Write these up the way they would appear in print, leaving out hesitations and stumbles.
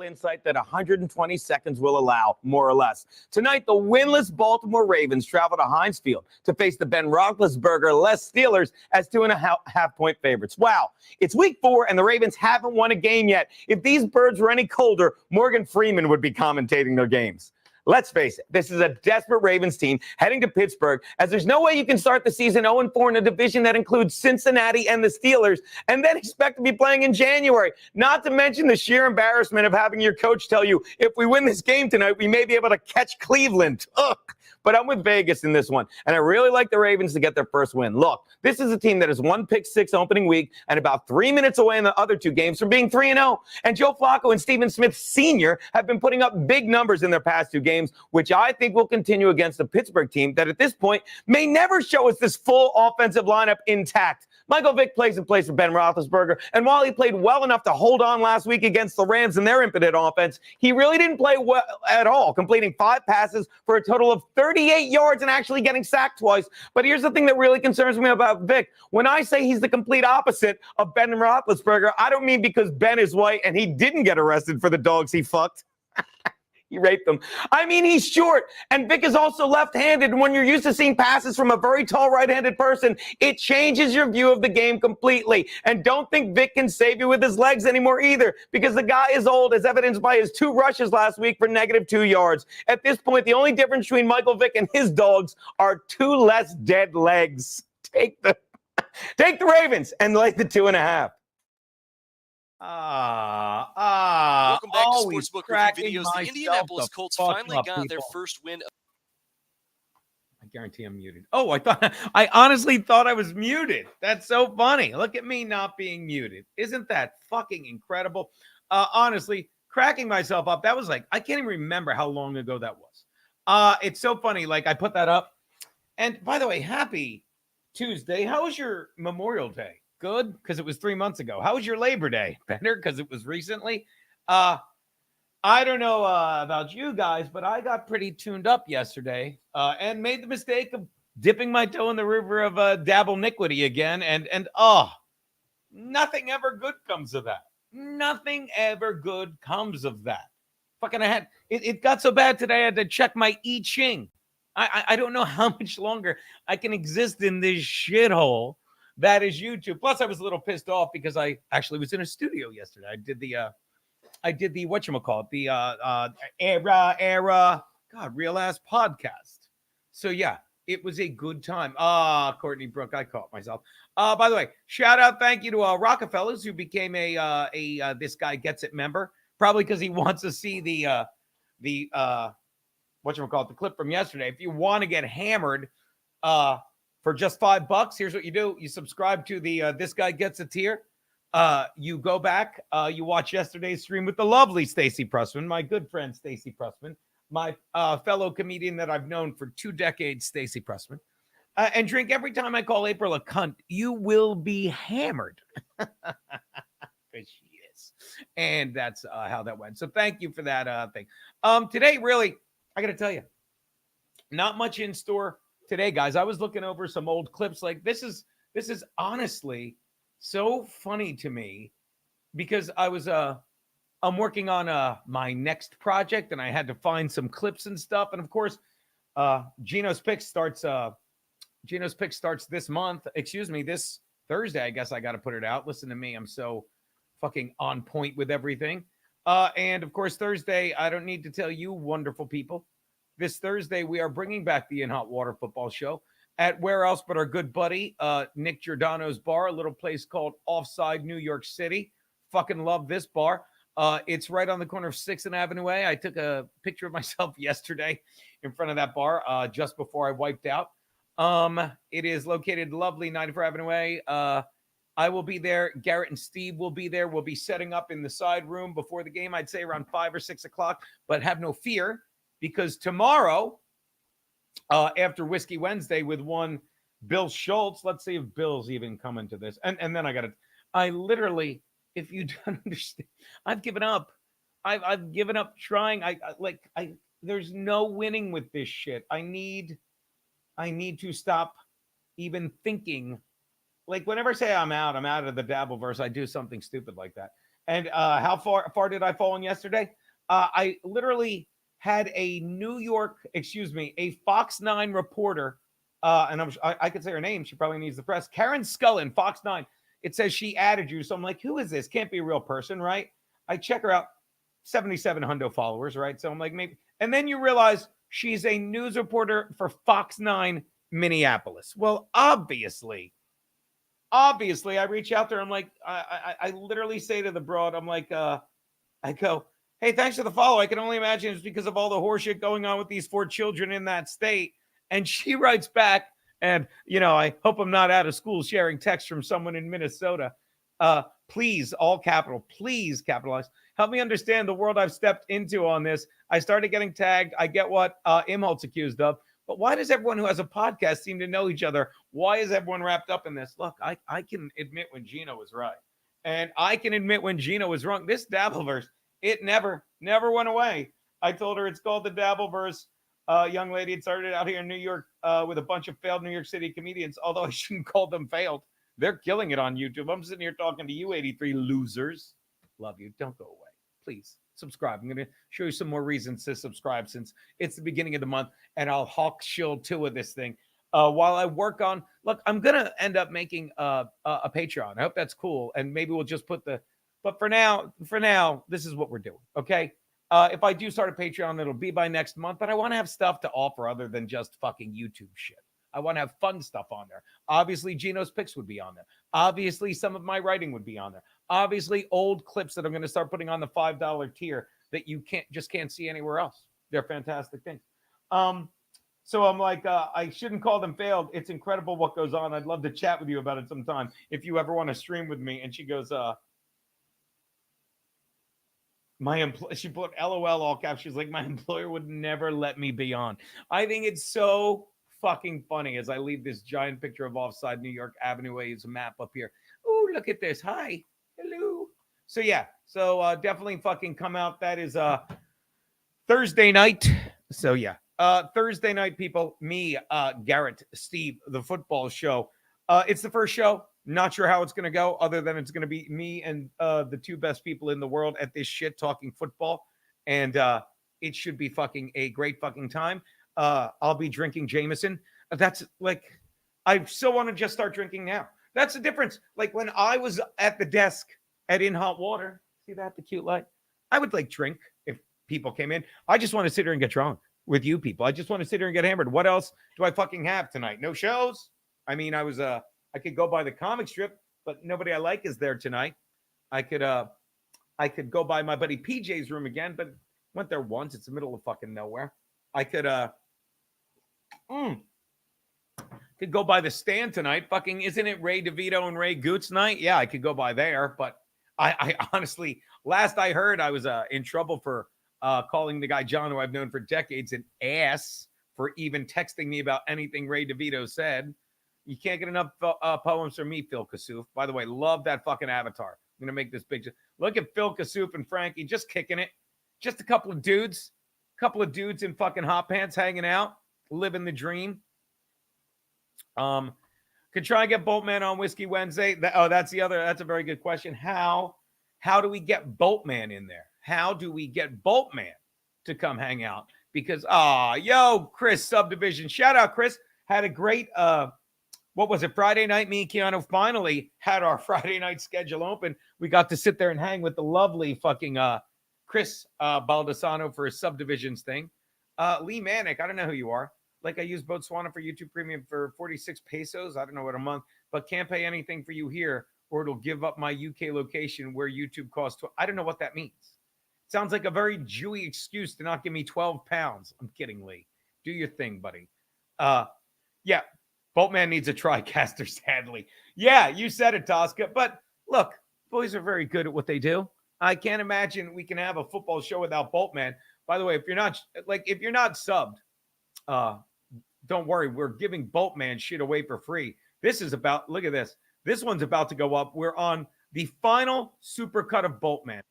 insight that 120 seconds will allow, more or less. Tonight, the winless Baltimore Ravens travel to Heinz Field to face the Ben Roethlisberger-less Steelers as 2.5-point favorites. Wow, it's week 4 and the Ravens haven't won a game yet. If these birds were any colder, Morgan Freeman would be commentating their games. Let's face it, this is a desperate Ravens team heading to Pittsburgh, as there's no way you can start the season 0-4 in a division that includes Cincinnati and the Steelers and then expect to be playing in January. Not to mention the sheer embarrassment of having your coach tell you, if we win this game tonight, we may be able to catch Cleveland. Ugh. But I'm with Vegas in this one, and I really like the Ravens to get their first win. Look, this is a team that has won pick 6 opening week and about 3 minutes away in the other 2 games from being 3-0. And Joe Flacco and Stephen Smith Sr. have been putting up big numbers in their past 2 games, which I think will continue against the Pittsburgh team that at this point may never show us this full offensive lineup intact. Michael Vick plays in place of Ben Roethlisberger, and while he played well enough to hold on last week against the Rams and their impotent offense, he really didn't play well at all, completing 5 passes for a total of 38 yards and actually getting sacked twice. But here's the thing that really concerns me about Vick. When I say he's the complete opposite of Ben Roethlisberger, I don't mean because Ben is white and he didn't get arrested for the dogs he fucked. He raped them. I mean, he's short, and Vick is also left-handed. And when you're used to seeing passes from a very tall right-handed person, it changes your view of the game completely. And don't think Vick can save you with his legs anymore either, because the guy is old, as evidenced by his 2 rushes last week for -2 yards. At this point, the only difference between Michael Vick and his dogs are 2 less dead legs. Take the Ravens and lay the 2.5. Welcome back to Sportsbook Review Videos. The Indianapolis Colts finally got their first win. I guarantee I'm muted. Oh, I honestly thought I was muted. That's so funny. Look at me not being muted. Isn't that fucking incredible? Honestly, cracking myself up. That was like, I can't even remember how long ago that was. It's so funny. Like, I put that up. And by the way, happy Tuesday. How was your Memorial Day? Good, because it was 3 months ago. How was your Labor Day? Better, because it was recently. I don't know about you guys, but I got pretty tuned up yesterday and made the mistake of dipping my toe in the river of dabble-niquity again. And nothing ever good comes of that. Nothing ever good comes of that. Fucking, it got so bad today I had to check my I Ching. I don't know how much longer I can exist in this shithole that is YouTube. Plus, I was a little pissed off because I actually was in a studio yesterday. I did the whatchamacallit, the real ass podcast. So yeah, it was a good time. Courtney Brooke, I caught myself. By the way, shout out, thank you to Rockefellers, who became a This Guy Gets It member, probably because he wants to see the whatchamacallit, the clip from yesterday. If you want to get hammered, for just $5, here's what you do. You subscribe to the This Guy Gets a tier. You go back. You watch yesterday's stream with the lovely Stacey Pressman, my good friend Stacey Pressman, my fellow comedian that I've known for 2 decades, Stacey Pressman. And drink every time I call April a cunt. You will be hammered. She is. And that's how that went. So thank you for that thing. Today, really, I got to tell you, not much in store today, guys. I was looking over some old clips. Like, this is honestly so funny to me, because I'm working on my next project, and I had to find some clips and stuff. And of course, Geno's Pick starts this month. Excuse me, this Thursday. I guess I got to put it out. Listen to me, I'm so fucking on point with everything. And of course, Thursday, I don't need to tell you, wonderful people, this Thursday, we are bringing back the Imholte Water Football Show at where else but our good buddy, Nick Giordano's bar, a little place called Offside, New York City. Fucking love this bar. It's right on the corner of 6th and Avenue A. I took a picture of myself yesterday in front of that bar just before I wiped out. It is located lovely 94 Avenue A. I will be there. Garrett and Steve will be there. We'll be setting up in the side room before the game, I'd say around 5 or 6 o'clock. But have no fear, because tomorrow, after Whiskey Wednesday with one Bill Schultz, let's see if Bill's even coming to this. And then I literally, if you don't understand, I've given up. I've given up trying. There's no winning with this shit. I need to stop even thinking. Like, whenever I say I'm out of the Dabbleverse, I do something stupid like that. And how far did I fall in yesterday? I literally had a a Fox 9 reporter, and I could say her name. She probably needs the press. Karen Scullin, Fox 9. It says she added you. So I'm like, who is this? Can't be a real person, right? I check her out. 77 hundo followers, right? So I'm like, maybe. And then you realize she's a news reporter for Fox 9 Minneapolis. Well, obviously, I reach out there. I'm like, I literally say to the broad, I'm like, I go, hey, thanks for the follow. I can only imagine it's because of all the horseshit going on with these 4 children in that state. And she writes back, and, I hope I'm not out of school sharing text from someone in Minnesota. Please, all capital, please capitalize. Help me understand the world I've stepped into on this. I started getting tagged. I get what Imholte's accused of. But why does everyone who has a podcast seem to know each other? Why is everyone wrapped up in this? Look, I can admit when Geno was right. And I can admit when Geno was wrong. This Dabbleverse, it never went away. I told her it's called the Dabbleverse. Young lady had started out here in New York with a bunch of failed New York City comedians, although I shouldn't call them failed. They're killing it on YouTube. I'm sitting here talking to you 83 losers. Love you. Don't go away. Please subscribe. I'm going to show you some more reasons to subscribe since it's the beginning of the month, and I'll hawk shield 2 of this thing. While I work on, look, I'm going to end up making a Patreon. I hope that's cool. And maybe we'll just put but for now, this is what we're doing. Okay. If I do start a Patreon, it'll be by next month, but I want to have stuff to offer other than just fucking YouTube shit. I want to have fun stuff on there. Obviously, Geno's picks would be on there. Obviously, some of my writing would be on there. Obviously, old clips that I'm going to start putting on the $5 tier that you can't see anywhere else. They're fantastic things. So I'm like, I shouldn't call them failed. It's incredible what goes on. I'd love to chat with you about it sometime if you ever want to stream with me. And she goes, she put LOL all caps. She's like, my employer would never let me be on. I think it's so fucking funny as I leave this giant picture of offside New York Avenue A's map up here. Oh, look at this. Hi. Hello. So yeah. So definitely fucking come out. That is Thursday night. So yeah. Thursday night, people. Me, Garrett, Steve, the football show. It's the first show. Not sure how it's going to go, other than it's going to be me and the 2 best people in the world at this shit talking football. And it should be fucking a great fucking time. I'll be drinking Jameson. That's like, I so want to just start drinking now. That's the difference. Like when I was at the desk at In Hot Water, see that, the cute light? I would like drink if people came in. I just want to sit here and get drunk with you people. I just want to sit here and get hammered. What else do I fucking have tonight? No shows. I mean, I could go by the comic strip, but nobody I like is there tonight. I could go by my buddy PJ's room again, but went there once. It's the middle of fucking nowhere. I could go by the Stand tonight. Fucking, isn't it Ray DeVito and Ray Goots night? Yeah, I could go by there, but I honestly, last I heard, I was in trouble for calling the guy John, who I've known for decades, an ass for even texting me about anything Ray DeVito said. You can't get enough poems from me, Phil Kassouf. By the way, love that fucking avatar. I'm going to make this big. Look at Phil Kassouf and Frankie just kicking it. Just a couple of dudes in fucking hot pants hanging out, living the dream. Could try and get Boltman on Whiskey Wednesday. That's a very good question. How do we get Boltman in there? How do we get Boltman to come hang out? Because, Chris Subdivision. Shout out, Chris. Had a great, what was it, Friday night? Me and Keanu finally had our Friday night schedule open. We got to sit there and hang with the lovely fucking Chris Baldessano for his Subdivisions thing. Lee Manick, I don't know who you are. Like, I use Botswana for YouTube Premium for 46 pesos. I don't know what a month, but can't pay anything for you here, or it'll give up my UK location where YouTube costs. I don't know what that means. Sounds like a very Jewy excuse to not give me 12 pounds. I'm kidding, Lee. Do your thing, buddy. Yeah, Boltman needs a TriCaster, sadly. Yeah, you said it, Tosca. But look, boys are very good at what they do. I can't imagine we can have a football show without Boltman. By the way, if you're not subbed, don't worry. We're giving Boltman shit away for free. This is about, look at this. This one's about to go up. We're on the final supercut of Boltman.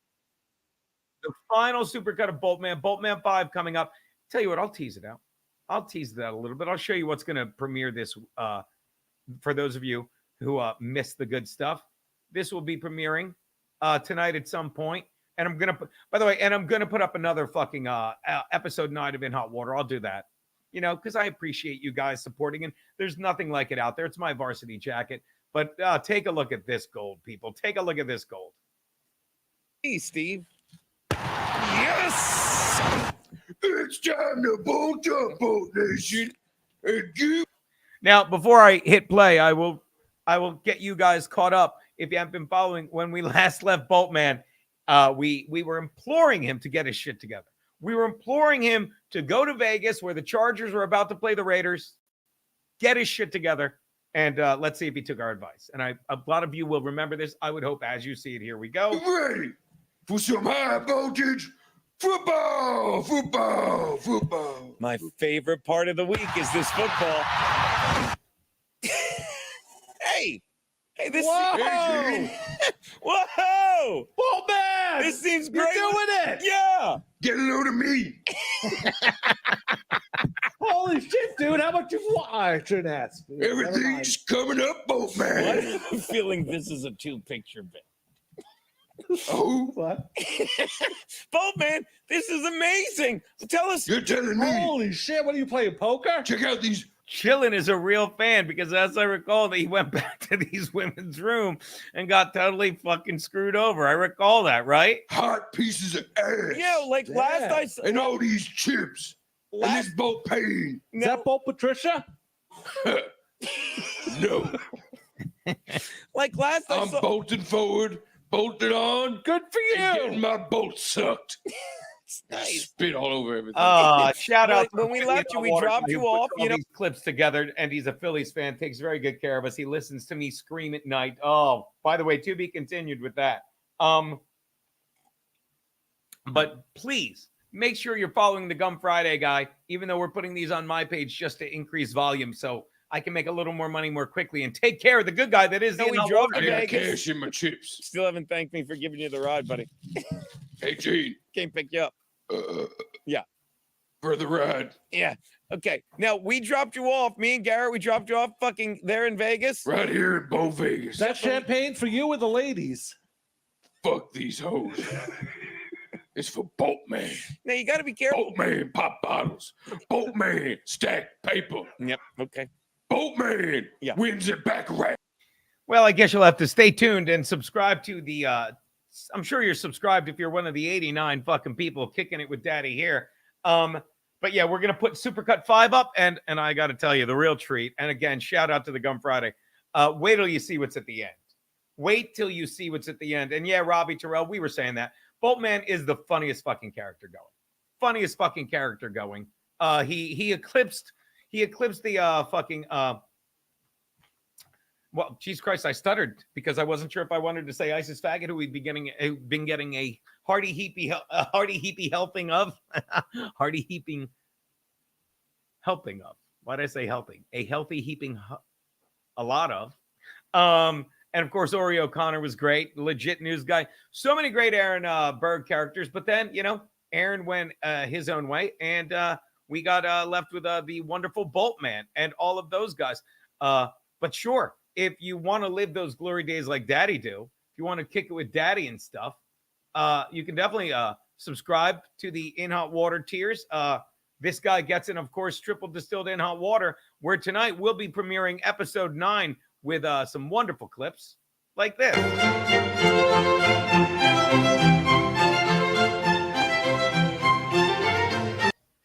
The final supercut of Boltman. Boltman 5 coming up. Tell you what, I'll tease it out. a little bit. I'll show you what's going to premiere this for those of you who missed the good stuff. This will be premiering tonight at some point. And I'm going to put, by the way, and I'm going to put up another fucking episode 9 of In Hot Water. I'll do that, because I appreciate you guys supporting, and there's nothing like it out there. It's my varsity jacket. But take a look at this gold, people. Take a look at this gold. Hey, Steve. Yes! It's time to bolt up, Bolt Nation. Now, before I hit play, I will get you guys caught up. If you haven't been following, when we last left Boltman, we were imploring him to get his shit together. We were imploring him to go to Vegas, where the Chargers were about to play the Raiders, get his shit together, and let's see if he took our advice. And a lot of you will remember this. I would hope as you see it. Here we go. Ready for some high voltage football, football, football. My favorite part of the week is this football. Hey, this. Whoa! Whoa! Boltman! This seems great. You're doing it! Yeah. Get a load of me. Holy shit, dude. How much you want? I shouldn't ask. Everything's coming up, Boltman. I'm feeling this is a 2-picture bit. Oh, What? Boltman, this is amazing. Tell us. you're telling me. Holy shit. What are you playing? Poker? Check out these. Chillin is a real fan, because as I recall, that he went back to these women's room and got totally fucking screwed over. I recall that, right? Hot pieces of ass. Yeah, like last Yeah. I saw. And all these chips. And this Bolt Pain. Is that Bolt Patricia? No. Like last I I'm saw. bolting forward, bolted on, Good for and getting you. my bolt sucked. Nice. Spit all over everything. Shout out. When we left you, we dropped you off, These clips together, and he's a Phillies fan, takes very good care of us. He listens to me scream at night. Oh, by the way, to be continued with that. But please make sure you're following the Gum Friday guy, even though we're putting these on my page just to increase volume, so I can make a little more money more quickly and take care of the good guy that is. No, we drove I to got Vegas. cash in my chips. Still haven't thanked me for giving you the ride, buddy. Hey, Gene. Can't pick you up. Yeah. For the ride. Yeah. Okay. Now we dropped you off. Me and Garrett, we dropped you off fucking there in Vegas. Right here in Bo Vegas. Is that champagne for you or the ladies? Fuck these hoes. It's for Boltman. Now you got to be careful. Boltman pop bottles. Boltman stack paper. Yep. Okay. Boltman wins it back right. Well, I guess you'll have to stay tuned and subscribe to the I'm sure you're subscribed if you're one of the 89 fucking people kicking it with Daddy here. But yeah, we're gonna put Supercut 5 up, and I gotta tell you, the real treat. And again, shout out to the Gum Friday. Wait till you see what's at the end. Wait till you see what's at the end. And yeah, Robbie Terrell, we were saying that. Boltman is the funniest fucking character going. Funniest fucking character going. He eclipsed the fucking well, Jesus Christ, I stuttered because I wasn't sure if I wanted to say ISIS faggot, who we'd be been getting a hearty heapy helping of. Hearty heaping helping of. Why did I say helping? A healthy heaping a lot of. And of course, Ori O'Connor was great. Legit news guy. So many great Aaron Berg characters. But then, Aaron went his own way. And we got left with the wonderful Boltman and all of those guys. But sure, if you want to live those glory days like Daddy do, if you want to kick it with Daddy and stuff, you can definitely subscribe to the In Hot Water tiers. This guy gets in, of course, triple distilled In Hot Water, where tonight we'll be premiering episode 9 with some wonderful clips like this.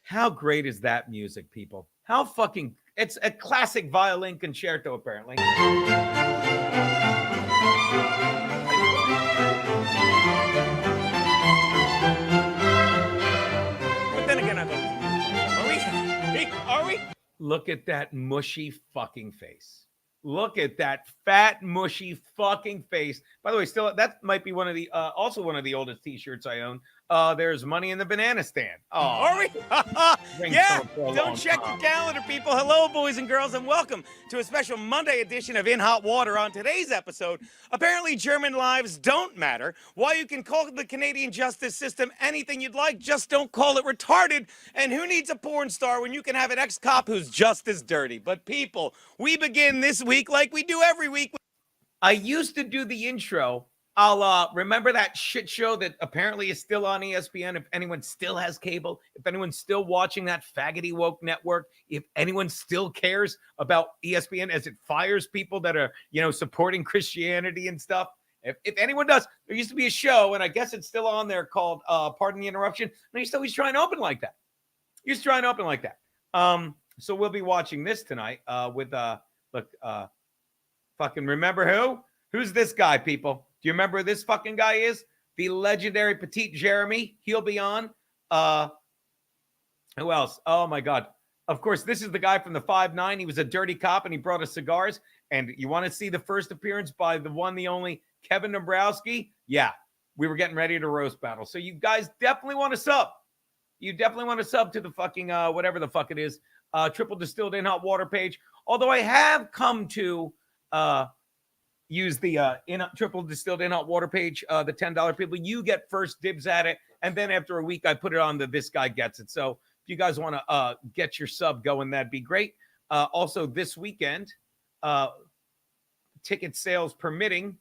How great is that music, people? How fucking... It's a classic violin concerto, apparently. But then again, are we? Look at that mushy fucking face. Look at that fat, mushy fucking face. By the way, still, that might be one of the also one of the oldest T-shirts I own. There's Money in the Banana Stand. Oh, Are we? Yeah. Don't check your calendar, people. Hello, boys and girls, and welcome to a special Monday edition of In Hot Water. On today's episode, apparently German lives don't matter. Why you can call the Canadian justice system anything you'd like, just don't call it retarded. And who needs a porn star when you can have an ex-cop who's just as dirty? But people, we begin this week like we do every week. I used to do the intro I'll remember that shit show that apparently is still on ESPN. If anyone still has cable, if anyone's still watching that faggoty woke network, if anyone still cares about ESPN as it fires people that are, supporting Christianity and stuff. If anyone does, there used to be a show, and I guess it's still on there called Pardon the Interruption. And I used to always try and open like that. So we'll be watching this tonight with fucking remember who? Who's this guy, people? Do you remember who this fucking guy is? The legendary Petite Jeremy. He'll be on. Who else? Oh, my God. Of course, this is the guy from the 5'9". He was a dirty cop, and he brought us cigars. And you want to see the first appearance by the one, the only Kevin Dombrowski? Yeah, we were getting ready to roast battle. So you guys definitely want to sub. You definitely want to sub to the fucking whatever the fuck it is. Triple Distilled in Hot Water page. Although I have come to use the Triple Distilled in Hot Water page, the $10 people. You get first dibs at it, and then after a week, I put it on the This Guy Gets It. So if you guys want to get your sub going, that'd be great. Also, this weekend, ticket sales permitting.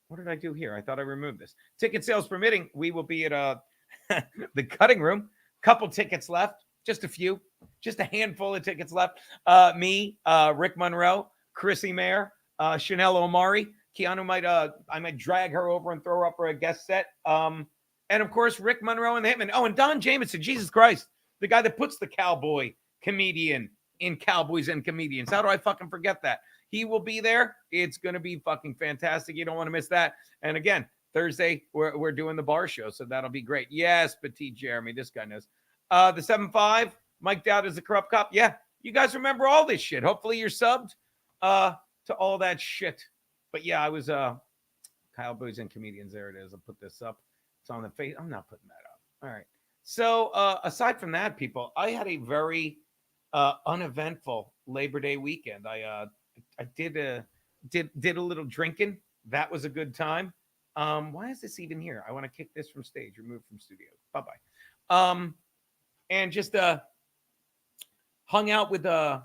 What did I do here? I thought I removed this. Ticket sales permitting, we will be at the Cutting Room. Couple tickets left, just a few, just a handful of tickets left. Me, Rick Monroe, Chrissy Mayer, Chanel Omari. Keanu I might drag her over and throw her up for a guest set. And of course, Rick Monroe and the Hitman. Oh, and Don Jamieson, Jesus Christ, the guy that puts the cowboy comedian in Cowboys and Comedians. How do I fucking forget that? He will be there. It's going to be fucking fantastic. You don't want to miss that. And again, Thursday, we're doing the bar show, so that'll be great. Yes, Petite Jeremy, this guy knows. The 7-5, Mike Dowd is a corrupt cop. Yeah, you guys remember all this shit. Hopefully you're subbed to all that shit. But yeah, I was Cowboys and Comedians. There it is. I'll put this up. It's on the face. I'm not putting that up. All right. So aside from that, people, I had a very uneventful Labor Day weekend. I did a little drinking. That was a good time. Why is this even here? I want to kick this from stage, remove from studio. Bye-bye. And just hung out with the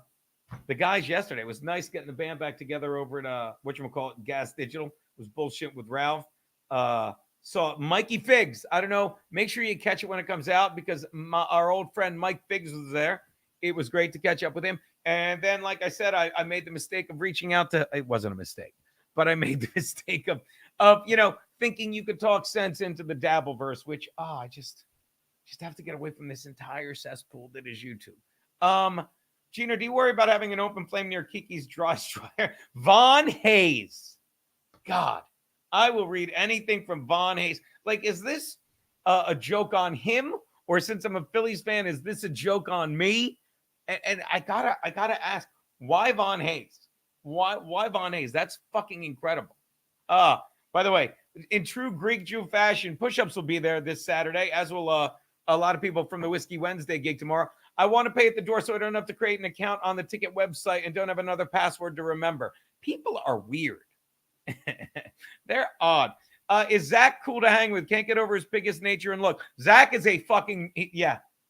guys yesterday. It was nice getting the band back together over at whatchamacallit, Gas Digital. It was bullshit with Ralph. Saw Mikey Figs. I don't know. Make sure you catch it when it comes out because our old friend Mike Figs was there. It was great to catch up with him. And then, like I said, I made the mistake of reaching out to, it wasn't a mistake, but I made the mistake of thinking you could talk sense into the Dabbleverse, which, I just have to get away from this entire cesspool that is YouTube. Geno, do you worry about having an open flame near Kiki's dry dryer? Von Hayes. God, I will read anything from Von Hayes. Like, is this a joke on him? Or since I'm a Phillies fan, is this a joke on me? And I gotta ask, why Von Hayes? Why Von Hayes? That's fucking incredible. By the way, in true Greek Jew fashion, push-ups will be there this Saturday, as will a lot of people from the Whiskey Wednesday gig tomorrow. I want to pay at the door so I don't have to create an account on the ticket website and don't have another password to remember. People are weird. They're odd. Is Zach cool to hang with? Can't get over his biggest nature and look. Zach is a fucking,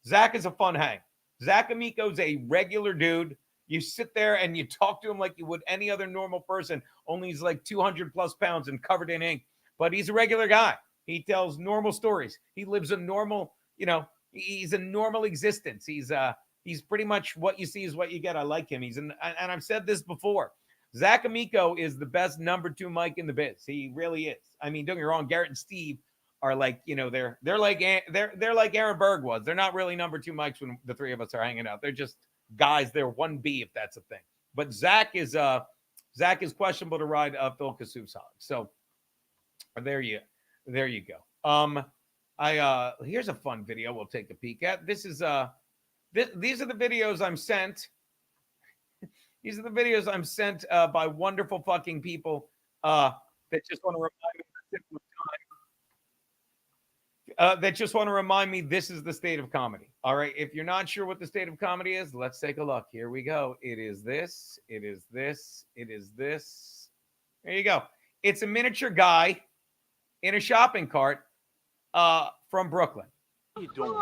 Zach is a fun hang. Zach Amico's a regular dude. You sit there and you talk to him like you would any other normal person, only he's like 200 plus pounds and covered in ink. But he's a regular guy. He tells normal stories. He lives a normal, he's a normal existence. He's pretty much what you see is what you get. I like him. And I've said this before. Zach Amico is the best number 2 mic in the biz. He really is. I mean, don't get me wrong. Garrett and Steve are like, they're like Aaron Berg was. They're not really number 2 mics when the three of us are hanging out. They're just guys. They're 1B if that's a thing. But Zach is questionable to ride Phil Kassouf's hog. So there you go. Here's a fun video we'll take a peek at. This is these are the videos I'm sent. These are the videos I'm sent by wonderful fucking people that just want to remind me this is the state of comedy. All right. If you're not sure what the state of comedy is, let's take a look. Here we go. It is this. It is this. It is this. There you go. It's a miniature guy in a shopping cart from Brooklyn. What are you doing?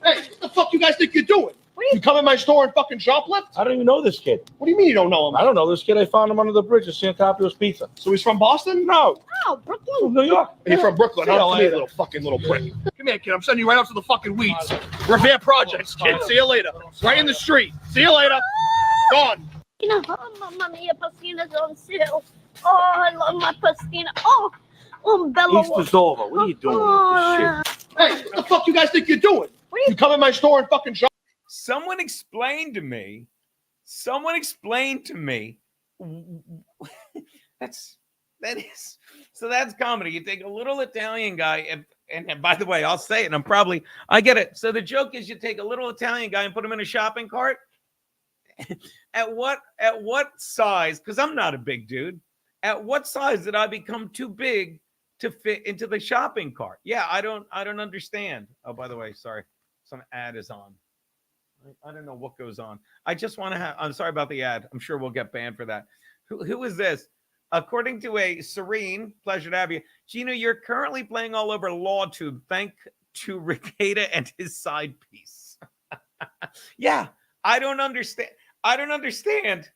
Hey, what the fuck you guys think you're doing? You come in my store and fucking shoplift? I don't even know this kid. What do you mean you don't know him? I don't know this kid. I found him under the bridge at San Capio's Pizza. So he's from Boston? No. No, Brooklyn. From New York. You're from Brooklyn, huh? Come here, little prick. Come here, kid. I'm sending you right out to the fucking weeds. Revere Projects, kid. See you later. Right in the street. See you later. Gone. You know, Mamma Mia, Pastina's on sale. Oh, I love my Pastina. Oh, Bella. Easter's over. What are you doing with this shit? Hey, what the fuck you guys think you're doing? You come in my store and fucking shop? Someone explained to me. That's comedy. You take a little Italian guy and by the way, I'll say it, and I get it. So the joke is you take a little Italian guy and put him in a shopping cart. At what size? Because I'm not a big dude. At what size did I become too big to fit into the shopping cart? Yeah, I don't understand. Oh, by the way, sorry, some ad is on. I don't know what goes on. I just want to have. I'm sorry about the ad. I'm sure we'll get banned for that. Who is this? According to a Serene, pleasure to have you, Geno. You're currently playing all over LawTube. Thank to Rekeita and his side piece. Yeah, I don't understand. I don't understand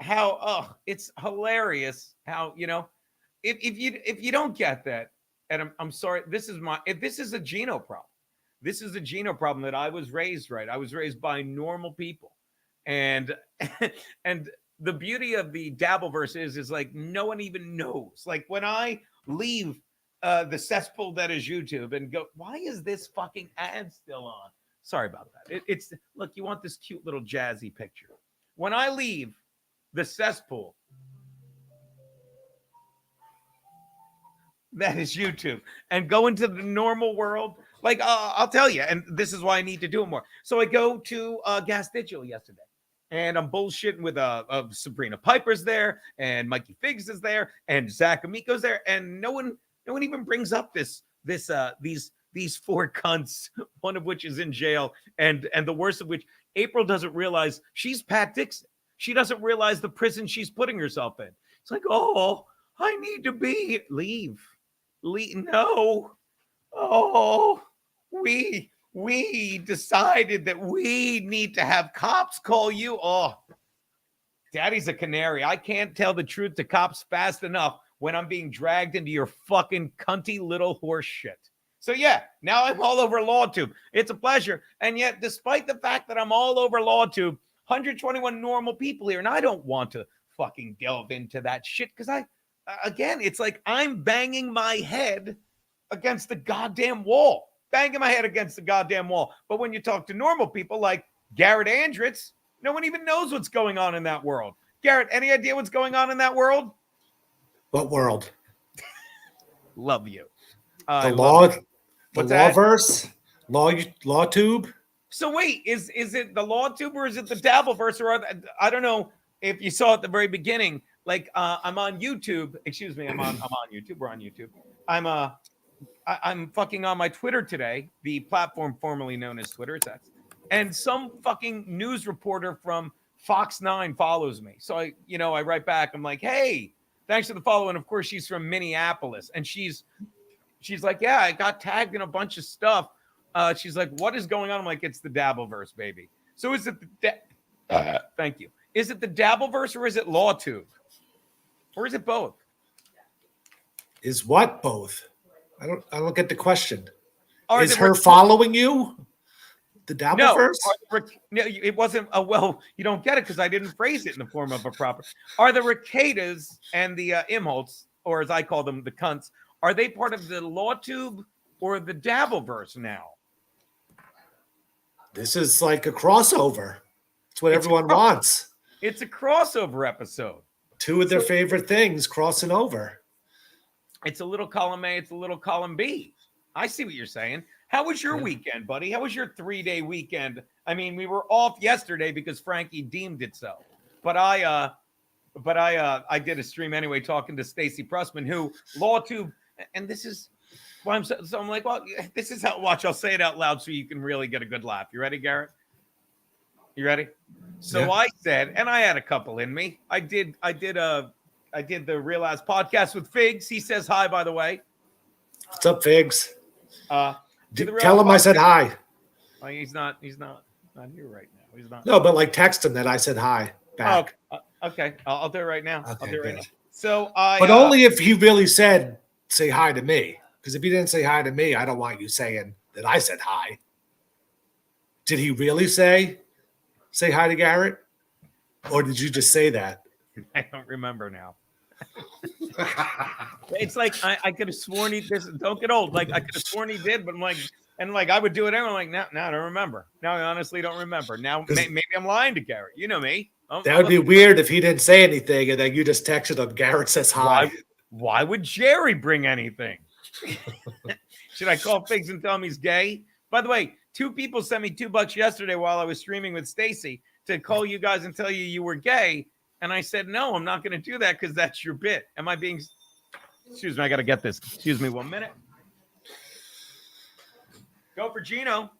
how. It's hilarious how if you don't get that, and I'm sorry. This is a Geno problem. This is a Geno problem that I was raised right. I was raised by normal people, and the beauty of the Dabbleverse is like no one even knows. Like when I leave the cesspool that is YouTube and go, why is this fucking ad still on? Sorry about that. It's look, you want this cute little jazzy picture. When I leave the cesspool, that is YouTube, and go into the normal world. Like I'll tell you, and this is why I need to do it more. So I go to Gas Digital yesterday, and I'm bullshitting with Sabrina Piper's there, and Mikey Figs is there, and Zach Amico's there, and no one even brings up these four cunts, one of which is in jail, and the worst of which, April doesn't realize she's Pat Dixon. She doesn't realize the prison she's putting herself in. It's like, oh, I need to leave. No. Oh, we decided that we need to have cops call you. Oh, daddy's a canary. I can't tell the truth to cops fast enough when I'm being dragged into your fucking cunty little horse shit. So yeah, now I'm all over LawTube. It's a pleasure. And yet, despite the fact that I'm all over LawTube, 121 normal people here, and I don't want to fucking delve into that shit because it's like I'm banging my head against the goddamn wall. Banging my head against the goddamn wall. But when you talk to normal people like Garrett Andritz, no one even knows what's going on in that world. Garrett, any idea what's going on in that world? What world? Love you. The Lawverse? LawTube? So wait, is it the LawTube or is it the Dabbleverse? Or I don't know if you saw at the very beginning. Like I'm on YouTube. Excuse me, I'm on YouTube. We're on YouTube. I'm fucking on my Twitter today, the platform formerly known as Twitter, it's X, and some fucking news reporter from Fox 9 follows me. So I write back. I'm like, hey, thanks for the follow. And of course, she's from Minneapolis, and she's like, yeah, I got tagged in a bunch of stuff. She's like, what is going on? I'm like, it's the Dabbleverse, baby. So is it thank you. Is it the Dabbleverse or is it LawTube? Or is it both? Is what both? I don't get the question. Or is her following you? The Dabbleverse? No, it wasn't. Well, you don't get it because I didn't phrase it in the form of a proper. Are the Rekeitas and the Imholtes, or as I call them, the cunts, are they part of the LawTube or the Dabbleverse now? This is like a crossover. It's what everyone wants. It's a crossover episode. Two of their favorite things crossing over. It's a little column A, it's a little column B. I see what you're saying. How was your weekend, buddy? How was your 3-day weekend? I mean, we were off yesterday because Frankie deemed it so. But I did a stream anyway talking to Stacey Pressman, who LawTube, and this is why I'm like, well, this is how, watch, I'll say it out loud so you can really get a good laugh. You ready, Garrett? You ready? So yeah. I said, and I had a couple in me. I did the Real Ass podcast with Figs. He says hi, by the way. What's up, Figs? Tell him I said hi. He's not here right now. He's not. No, but like text him that I said hi back. Oh, okay. I'll do it right now. Okay, I'll do it right now. So but only if he really said, say hi to me. Because if he didn't say hi to me, I don't want you saying that I said hi. Did he really say hi to Garrett? Or did you just say that? I don't remember now. It's like I could have sworn he this. Don't get old. Like I could have sworn he did, but I'm like, and like I would do it. I'm like, now I don't remember. Now I honestly don't remember. Now maybe I'm lying to Garrett. You know me. That would be weird if he didn't say anything and then you just texted him. Garrett says hi. Why would Jerry bring anything? Should I call Figs and tell him he's gay? By the way, 2 people sent me $2 yesterday while I was streaming with Stacy to call you guys and tell you were gay. And I said, no, I'm not going to do that because that's your bit. Am I being... Excuse me, I got to get this. Excuse me 1 minute. Go for Geno.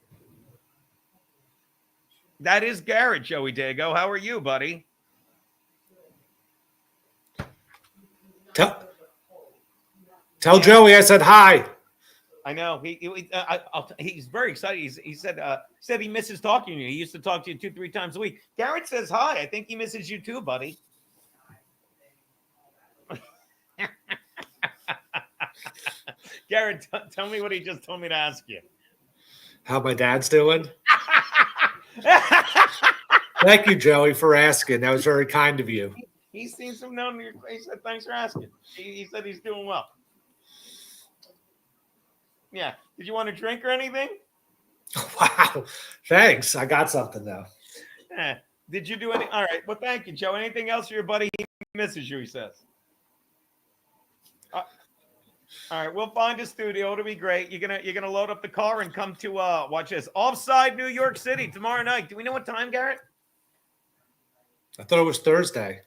That is Garrett, Joey Dago. How are you, buddy? Tell Joey I said hi. I know. He's very excited. He said he misses talking to you. He used to talk to you 2-3 times a week. Garrett says hi. I think he misses you too, buddy. Garrett, tell me what he just told me to ask you. How my dad's doing? Thank you, Joey, for asking. That was very kind of you. He's seen some known. He said, thanks for asking. He said he's doing well. Yeah. Did you want a drink or anything? Wow. Thanks. I got something, though. Did you do any? All right. Well, thank you, Joe. Anything else for your buddy? He misses you, he says. All right, we'll find a studio. It'll be great. You're gonna load up the car and come to watch this Offside New York City tomorrow night. Do we know what time, Garrett? I thought it was Thursday.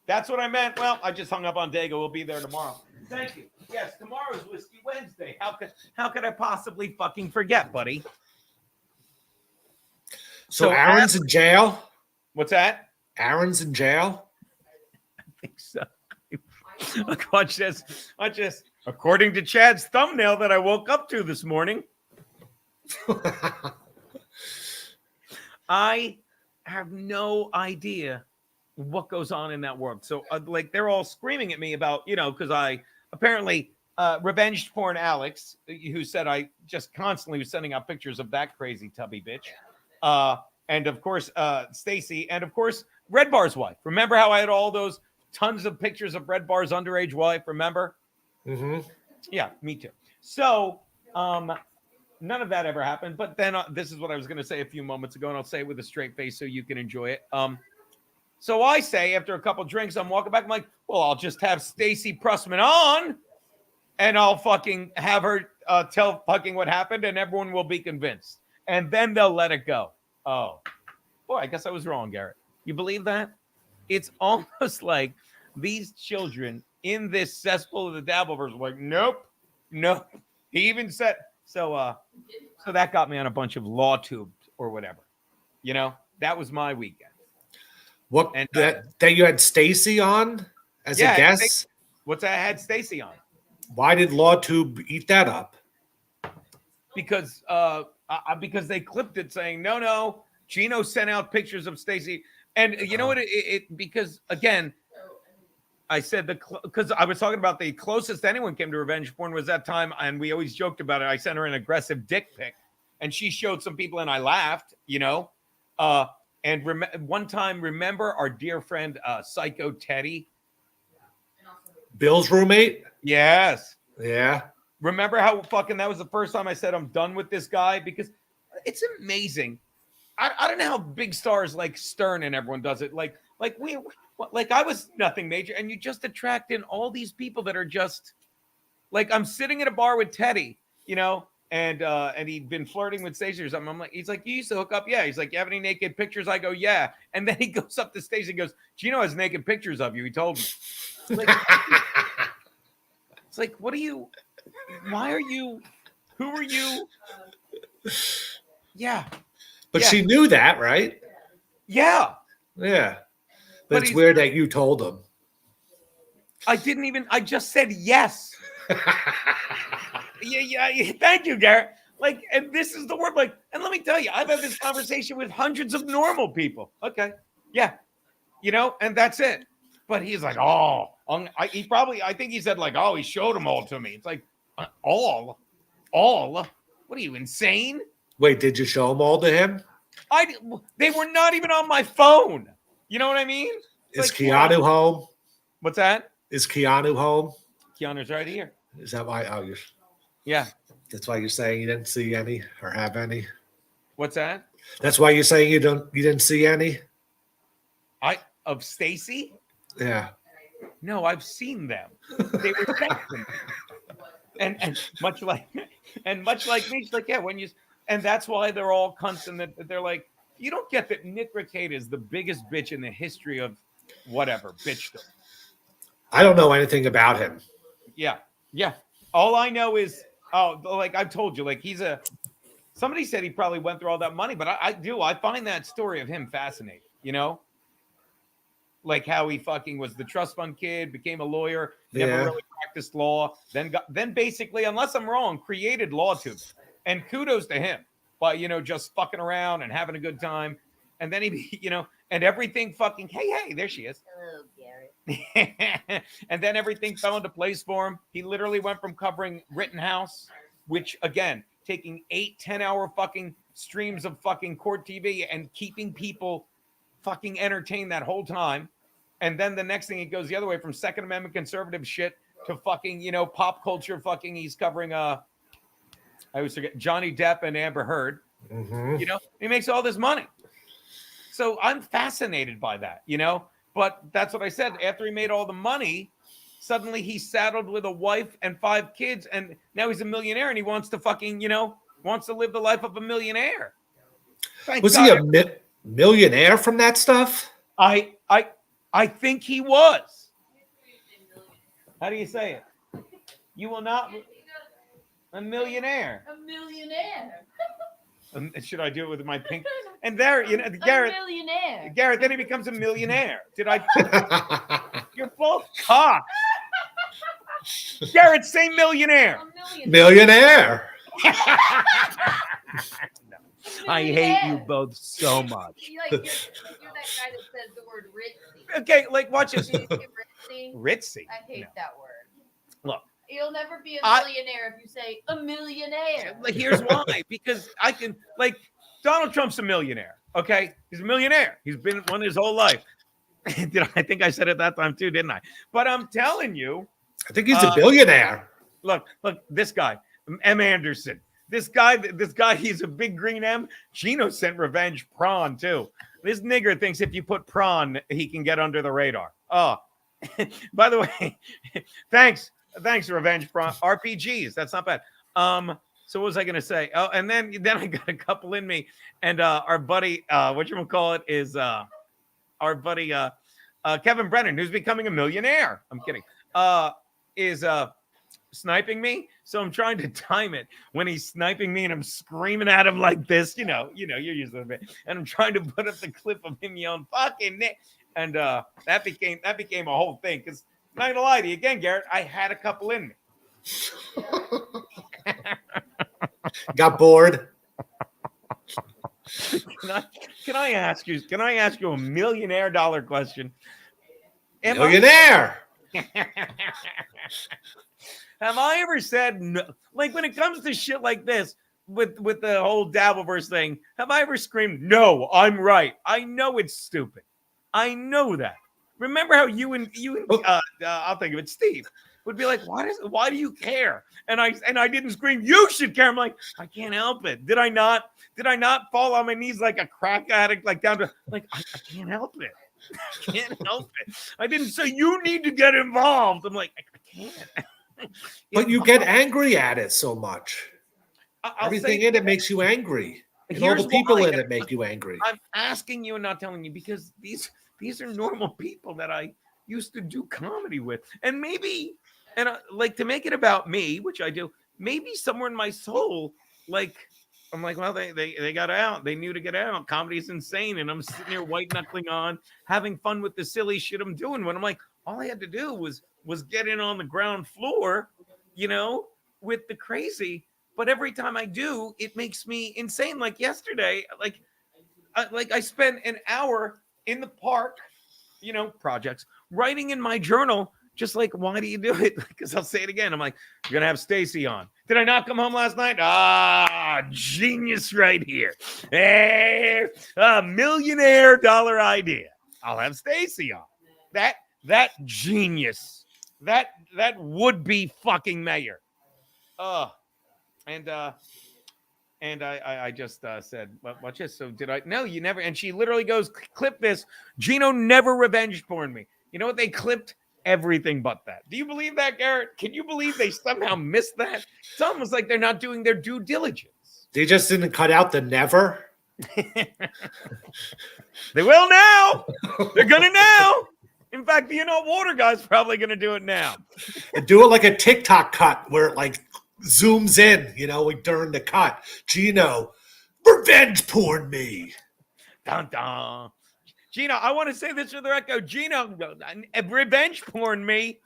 That's what I meant. Well, I just hung up on Dago. We'll be there tomorrow. Thank you. Yes, tomorrow's Whiskey Wednesday. How could I possibly fucking forget, buddy? So Aaron's in jail? What's that? Aaron's in jail? I think so. Look, watch this. According to Chad's thumbnail that I woke up to this morning, I have no idea what goes on in that world. So, like, they're all screaming at me about, because I apparently revenge porn Alex, who said I just constantly was sending out pictures of that crazy tubby bitch. And, of course, Stacy, and, of course, Red Bar's wife. Remember how I had all those tons of pictures of Red Bar's underage wife, remember? Mm-hmm. Yeah, me too. So none of that ever happened. But then this is what I was going to say a few moments ago, and I'll say it with a straight face so you can enjoy it. So I say after a couple drinks, I'm walking back. I'm like, well, I'll just have Stacy Pressman on, and I'll fucking have her tell fucking what happened, and everyone will be convinced. And then they'll let it go. Oh, boy, I guess I was wrong, Garrett. You believe that? It's almost like these children in this cesspool of the Dabbleverse were like, nope. He even said so. So that got me on a bunch of law tubes or whatever. That was my weekend. What and that you had Stacy on as a guest? What's that? I had Stacy on. Why did LawTube eat that up? Because they clipped it saying no. Geno sent out pictures of Stacy. And you know what? Because again, I said because I was talking about the closest anyone came to revenge porn was that time, and we always joked about it. I sent her an aggressive dick pic, and she showed some people, and I laughed. And one time, remember our dear friend Psycho Teddy, Bill's roommate? Yes. Yeah. Remember how fucking that was the first time I said I'm done with this guy? Because it's amazing. I don't know how big stars like Stern and everyone does it. Like I was nothing major, and you just attract in all these people that are just like, I'm sitting at a bar with Teddy, and he'd been flirting with Stacey or something. I'm like, he's like, you used to hook up? Yeah. He's like, you have any naked pictures? I go, yeah. And then he goes up to Stacey and goes, Geno has naked pictures of you. He told me. It's like, what are you? Why are you? Who are you? Yeah. But she knew that, right? Yeah. Yeah. But it's weird that you told him. I just said yes. Yeah. Thank you, Garrett. Like, and this is the word, like, and let me tell you, I've had this conversation with hundreds of normal people. Okay. Yeah. And that's it. But he's like, I think he said like, oh, he showed them all to me. It's like, all. What are you, insane? Wait, did you show them all to him? They were not even on my phone. You know what I mean? Is Keanu home? What's that? Is Keanu home? Keanu's right here. Is that why? Oh, yeah. That's why you're saying you didn't see any or have any. What's that? That's why you're saying you didn't see any. Of Stacy? Yeah. No, I've seen them. They were texting. and much like me, she's like, yeah, and that's why they're all cunts, and they're like, you don't get that Nick Rekeita is the biggest bitch in the history of whatever bitchdom. I don't know anything about him. Yeah. All I know is, like I've told you, like somebody said he probably went through all that money, but I find that story of him fascinating, you know? Like how he fucking was the trust fund kid, became a lawyer, never really practiced law, then basically, unless I'm wrong, created law to me. And kudos to him by, just fucking around and having a good time. And then he, and everything fucking, hey, there she is. Hello, Garrett. And then everything fell into place for him. He literally went from covering Rittenhouse, which again, taking 8-10 hour fucking streams of fucking court TV and keeping people fucking entertained that whole time. And then the next thing, it goes the other way from Second Amendment conservative shit to fucking, pop culture fucking, he's covering, I always forget, Johnny Depp and Amber Heard. Mm-hmm. He makes all this money. So I'm fascinated by that, but that's what I said. After he made all the money, suddenly he's saddled with a wife and 5 kids, and now he's a millionaire, and he wants to fucking, wants to live the life of a millionaire. Was he a millionaire from that stuff? I think he was. How do you say it? You will not. A millionaire. A millionaire. Should I do it with my pink? And there, Garrett. A millionaire. Garrett, then he becomes a millionaire. You're both cocks. Garrett, say millionaire. Millionaire. I hate you both so much. You're that guy that says the word ritzy. Okay, like watch this. Ritzy? Ritzy. I hate that word. Look. You'll never be a millionaire if you say a millionaire. Here's why. Because I can, Donald Trump's a millionaire. Okay? He's a millionaire. He's been one his whole life. I think I said it that time too, didn't I? But I'm telling you. I think he's a billionaire. Look, this guy, M. Anderson. This guy, he's a big green M. Geno sent revenge prawn too. This nigger thinks if you put prawn, he can get under the radar. Oh, by the way, thanks, revenge prawn. RPGs, that's not bad. So what was I gonna say? Oh, and then I got a couple in me, and our buddy, whatchamacallit, is our buddy Kevin Brennan, who's becoming a millionaire. I'm kidding. Is sniping me, so I'm trying to time it when he's sniping me, and I'm screaming at him like this. You're used to it, and I'm trying to put up the clip of him yelling "fucking Nick," and that became a whole thing. Because not gonna lie to you again, Garrett, I had a couple in me. Got bored. Can I ask you a $1 million question? Millionaire. Have I ever said no? Like when it comes to shit like this, with the whole Dabbleverse thing, have I ever screamed, "No, I'm right"? I know it's stupid. I know that. Remember how you and I'll think of it, Steve, would be like, why do you care? And I didn't scream, "You should care." I'm like, I can't help it. Did I not fall on my knees like a crack addict, like down to I can't help it. I can't help it. I didn't say you need to get involved. I'm like, I can't. But you get angry at it so much. Everything in it makes you angry. And all the people in it make you angry. I'm asking you and not telling you because these are normal people that I used to do comedy with. And maybe, to make it about me, which I do, maybe somewhere in my soul, I'm like, well, they got out. They knew to get out. Comedy's insane. And I'm sitting here white knuckling on, having fun with the silly shit I'm doing. When I'm like, all I had to do was get in on the ground floor, with the crazy. But every time I do, it makes me insane. Like yesterday, I spent an hour in the park, projects, writing in my journal, just like, why do you do it? Because I'll say it again. I'm like, you're going to have Stacy on. Did I not come home last night? Ah, genius right here. Hey, a millionaire dollar idea. I'll have Stacy on. That genius. That would-be fucking mayor. And I just said, watch this. So did I? No, you never. And she literally goes, clip this. Geno never revenge porn me. You know what? They clipped everything but that. Do you believe that, Garrett? Can you believe they somehow missed that? It's almost like they're not doing their due diligence. They just didn't cut out the never. They will now. They're going to now. In fact, the Imholte Water guy's probably going to do it now. And do it like a TikTok cut where it like zooms in, like during the cut. Geno, revenge porn me. Dun, dun. Geno, I want to say this for the record. Geno, revenge porn me.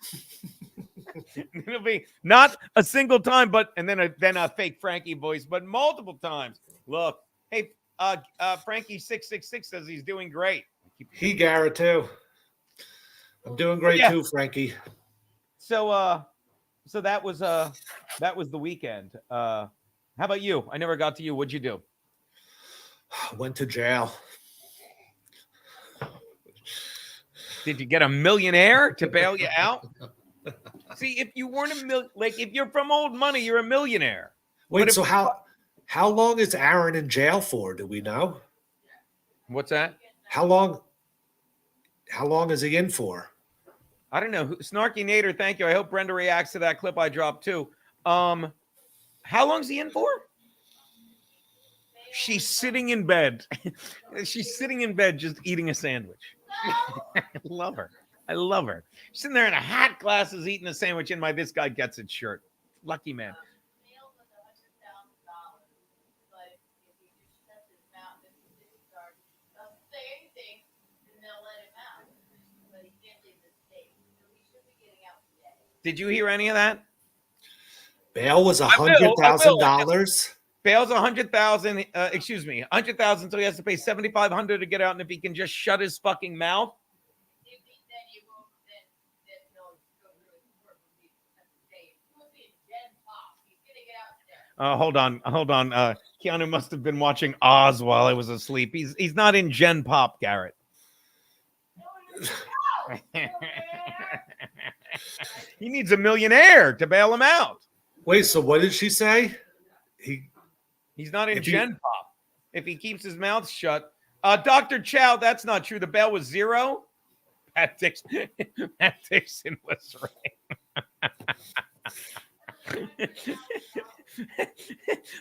It'll be not a single time, but and then a fake Frankie voice, but multiple times. Look, hey, Frankie 666 says he's doing great. He Garrett too. I'm doing great too, Frankie. So that was the weekend. How about you? I never got to you. What'd you do? Went to jail. Did you get a millionaire to bail you out? See, if you weren't if you're from old money, you're a millionaire. Wait, so how long is Aaron in jail for? Do we know? What's that? How long is he in for? I don't know. Snarky Nader, thank you. I hope Brenda reacts to that clip I dropped too. How long's he in for? She's sitting in bed. She's sitting in bed just eating a sandwich. I love her. She's sitting there in a hat, glasses, eating a sandwich in my This Guy Gets It shirt. Lucky man. Did you hear any of that? Bail was $100,000. Bail's $100,000. Excuse me, $100,000. So he has to pay $7,500 to get out. And if he can just shut his fucking mouth. Hold on. Keanu must have been watching Oz while I was asleep. He's not in Gen Pop, Garrett. He needs a millionaire to bail him out. Wait, so what did she say? He's not in Gen Pop. If he keeps his mouth shut. Dr. Chow, that's not true. The bail was $0. Pat Dixon was right.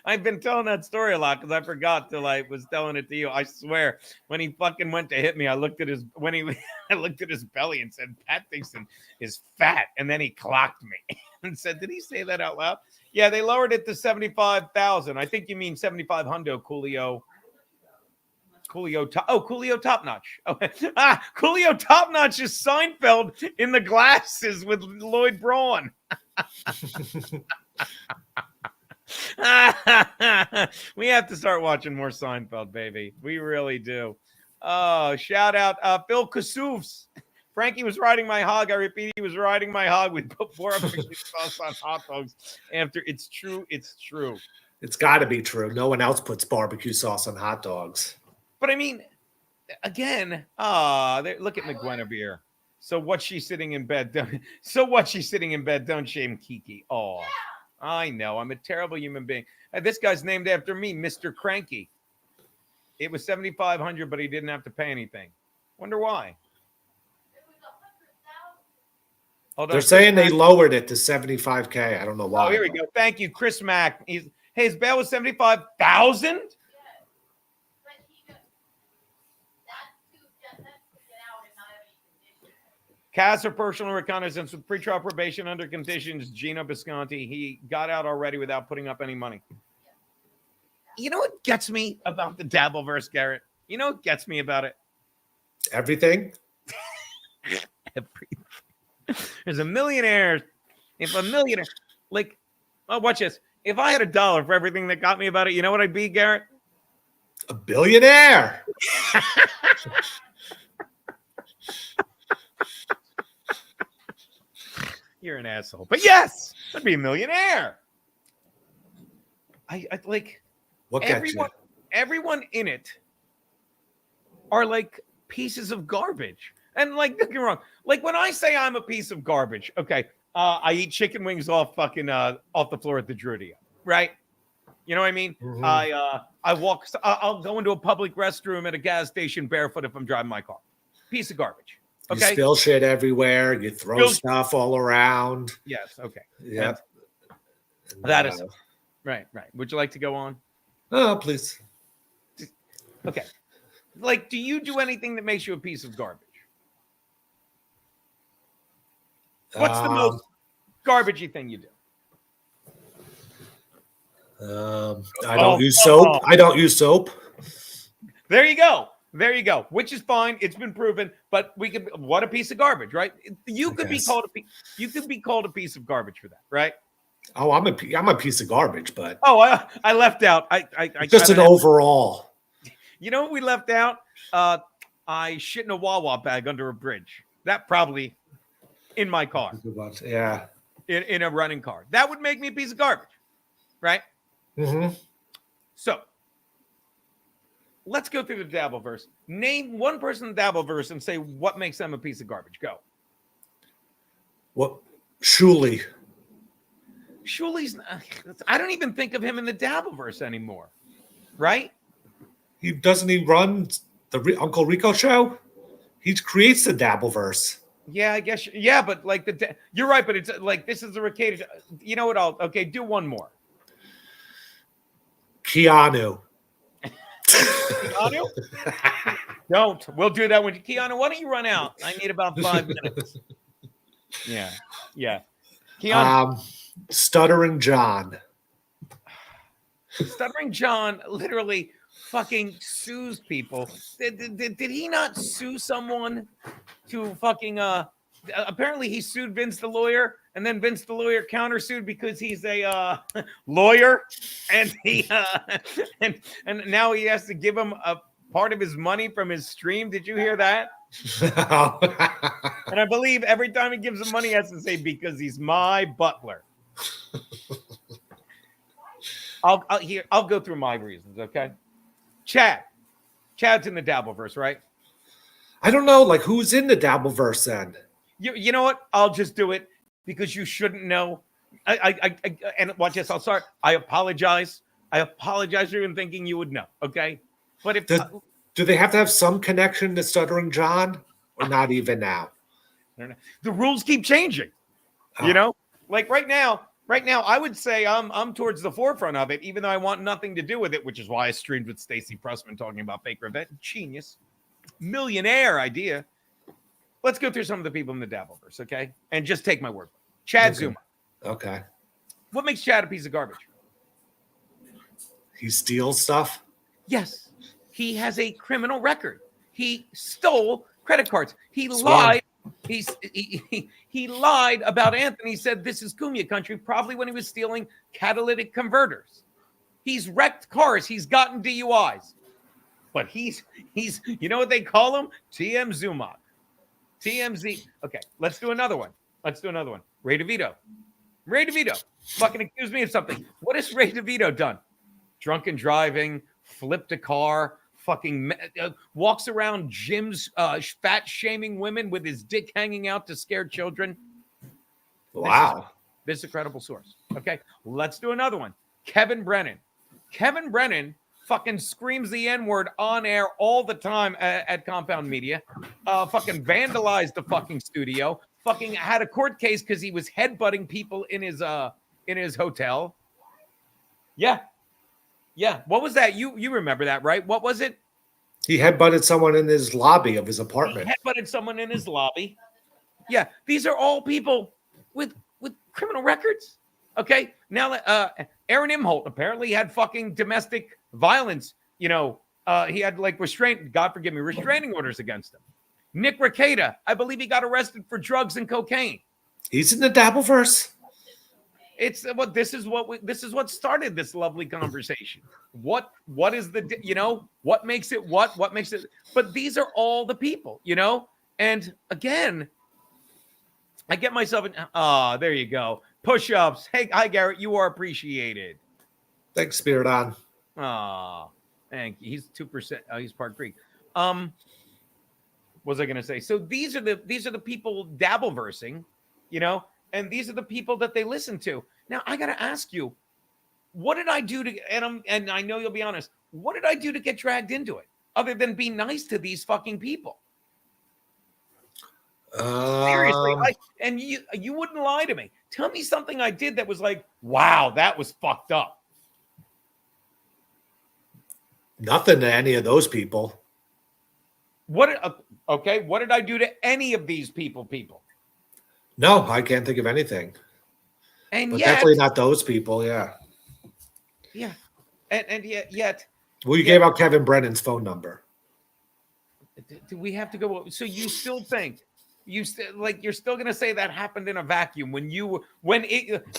I've been telling that story a lot because I forgot till I was telling it to you. I swear, when he fucking went to hit me, I looked at his belly and said, "Pat Dixon is fat," and then he clocked me and said, "Did he say that out loud?" Yeah, they lowered it to 75,000. I think you mean 7,500. Coolio Top Notch. Oh, Coolio Top Notch is Seinfeld in the glasses with Lloyd Braun. We have to start watching more Seinfeld, baby. We really do. Oh, shout out Phil Kasufs. Frankie was riding my hog. I repeat, he was riding my hog with barbecue sauce on hot dogs. After it's true. It's got to be true. No one else puts barbecue sauce on hot dogs. But I mean, again, look at McGuinevere. So what? She's sitting in bed. Don't shame Kiki. Oh, I know. I'm a terrible human being. This guy's named after me, Mr. Cranky. It was 7,500, but he didn't have to pay anything. Wonder why. They're saying they lowered it to 75K. I don't know why. Oh, here we go. Thank you, Chris Mack. His bail was 75,000. Cast for personal reconnaissance with pretrial probation under conditions. Geno Bisconti. He got out already without putting up any money. You know what gets me about the Dabbleverse, Garrett? You know what gets me about it? Everything. There's a millionaire. If a millionaire, watch this. If I had $1 for everything that got me about it, you know what I'd be, Garrett? A billionaire. You're an asshole. But yes, I'd be a millionaire. I like What everyone in it are like pieces of garbage. And like, don't get me wrong. Like when I say I'm a piece of garbage, okay, I eat chicken wings off the floor at the Druidia, right? You know what I mean? Mm-hmm. I walk. I'll go into a public restroom at a gas station barefoot if I'm driving my car. Piece of garbage. Okay. You spill shit everywhere. You throw stuff all around. Yes. Okay. Yeah. That is right. Would you like to go on? Oh, please. Okay. Like, do you do anything that makes you a piece of garbage? What's the most garbagey thing you do? I don't use soap. I don't use soap. There you go. Which is fine. It's been proven. But we could. What a piece of garbage, right? You could be called a piece of garbage for that, right? Oh, I'm a piece of garbage, but I left out. Just an overall. You know what we left out? I shit in a Wawa bag under a bridge. That probably in my car. Yeah. In a running car. That would make me a piece of garbage, right? Mm-hmm. So let's go through the Dabbleverse. Name one person in the Dabbleverse and say what makes them a piece of garbage. Go. What? Shuley. Shuley's. I don't even think of him in the Dabbleverse anymore, right? He run the Uncle Rico show. He creates the Dabbleverse. Yeah, I guess. Yeah, but like you're right. But it's like this is the Rekeita. You know what? Do one more. Keanu. Keanu? Don't. We'll do that when Keanu. Why don't you run out? I need about 5 minutes. Yeah. Keanu. Stuttering John. Stuttering John literally fucking sues people. Did he not sue someone to fucking apparently he sued Vince the lawyer, and then Vince the lawyer countersued because he's a lawyer, and he and now he has to give him a part of his money from his stream. Did you hear that? And I believe every time he gives him money, he has to say, because he's my butler. I'll go through my reasons, okay? Chad's in the Dabbleverse, right? I don't know, like who's in the Dabbleverse then? You know what? I'll just do it because you shouldn't know. And watch this. I'll start. I apologize. For even thinking you would know. Okay, but if do they have to have some connection to Stuttering John, or not even now? I don't know. The rules keep changing. You know, like right now, I would say I'm towards the forefront of it, even though I want nothing to do with it, which is why I streamed with Stacey Pressman talking about fake revenge. Genius, millionaire idea. Let's go through some of the people in the Dabbleverse, okay? And just take my word. Chad Zuma. Okay. What makes Chad a piece of garbage? He steals stuff? Yes. He has a criminal record. He stole credit cards. He lied. He lied about Anthony. He said this is Cumia country, probably when he was stealing catalytic converters. He's wrecked cars. He's gotten DUIs. But he's you know what they call him? TM Zuma. TMZ. Okay, let's do another one. Ray DeVito. Fucking accused me of something. What has Ray DeVito done? Drunken driving, flipped a car, fucking walks around gyms, fat shaming women with his dick hanging out to scare children. Wow. This is a credible source. Okay, let's do another one. Kevin Brennan fucking screams the N-word on air all the time at Compound Media. Fucking vandalized the fucking studio. Fucking had a court case because he was headbutting people in his hotel. Yeah. What was that? You remember that, right? What was it? He headbutted someone in his lobby of his apartment. Yeah. These are all people with criminal records. Okay. Now, Aaron Imholte apparently had fucking domestic violence. You know, he had like restraining orders against him. Nick Rekeita, I believe he got arrested for drugs and cocaine. He's in the Dabbleverse. This is what started this lovely conversation. What is what makes it what makes it? But these are all the people, and again, I get myself in. Oh, there you go. Push-ups. Hey, hi, Garrett. You are appreciated. Thanks, Spirit on. Oh, thank you. He's 2%. Oh, he's part Greek. What was I gonna say? So these are the people dabbleversing, and these are the people that they listen to. Now I gotta ask you, what did I do to? And I know you'll be honest. What did I do to get dragged into it, other than be nice to these fucking people? Seriously, and you wouldn't lie to me. Tell me something I did that was like, wow, that was fucked up. Nothing to any of those people. What did I do to any of these people? No, I can't think of anything. And but yet, definitely not those people. Yeah. Yeah. And yet. Well, you gave out Kevin Brennan's phone number. Do we have to go? So you still think you're still going to say that happened in a vacuum and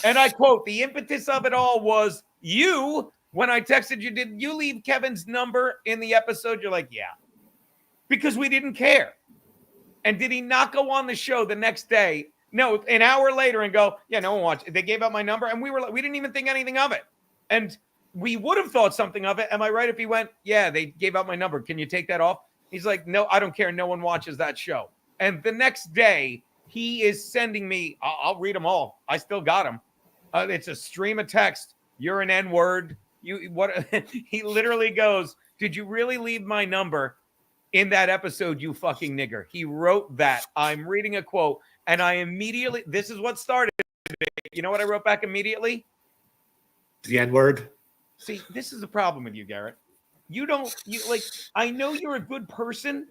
I quote, the impetus of it all was when I texted you, did you leave Kevin's number in the episode? You're like, yeah. Because we didn't care. And did he not go on the show the next day? No, an hour later and go, yeah, no one watched. They gave out my number and we didn't even think anything of it. And we would have thought something of it. Am I right if he went, yeah, they gave out my number. Can you take that off? He's like, no, I don't care. No one watches that show. And the next day he is sending me, I'll read them all. I still got them. It's a stream of text. You're an N-word. He literally goes, did you really leave my number in that episode, you fucking nigger? He wrote that. I'm reading a quote, and I immediately, this is what started it. You know what I wrote back immediately? The N-word. See, this is the problem with you, Garrett. I know you're a good person,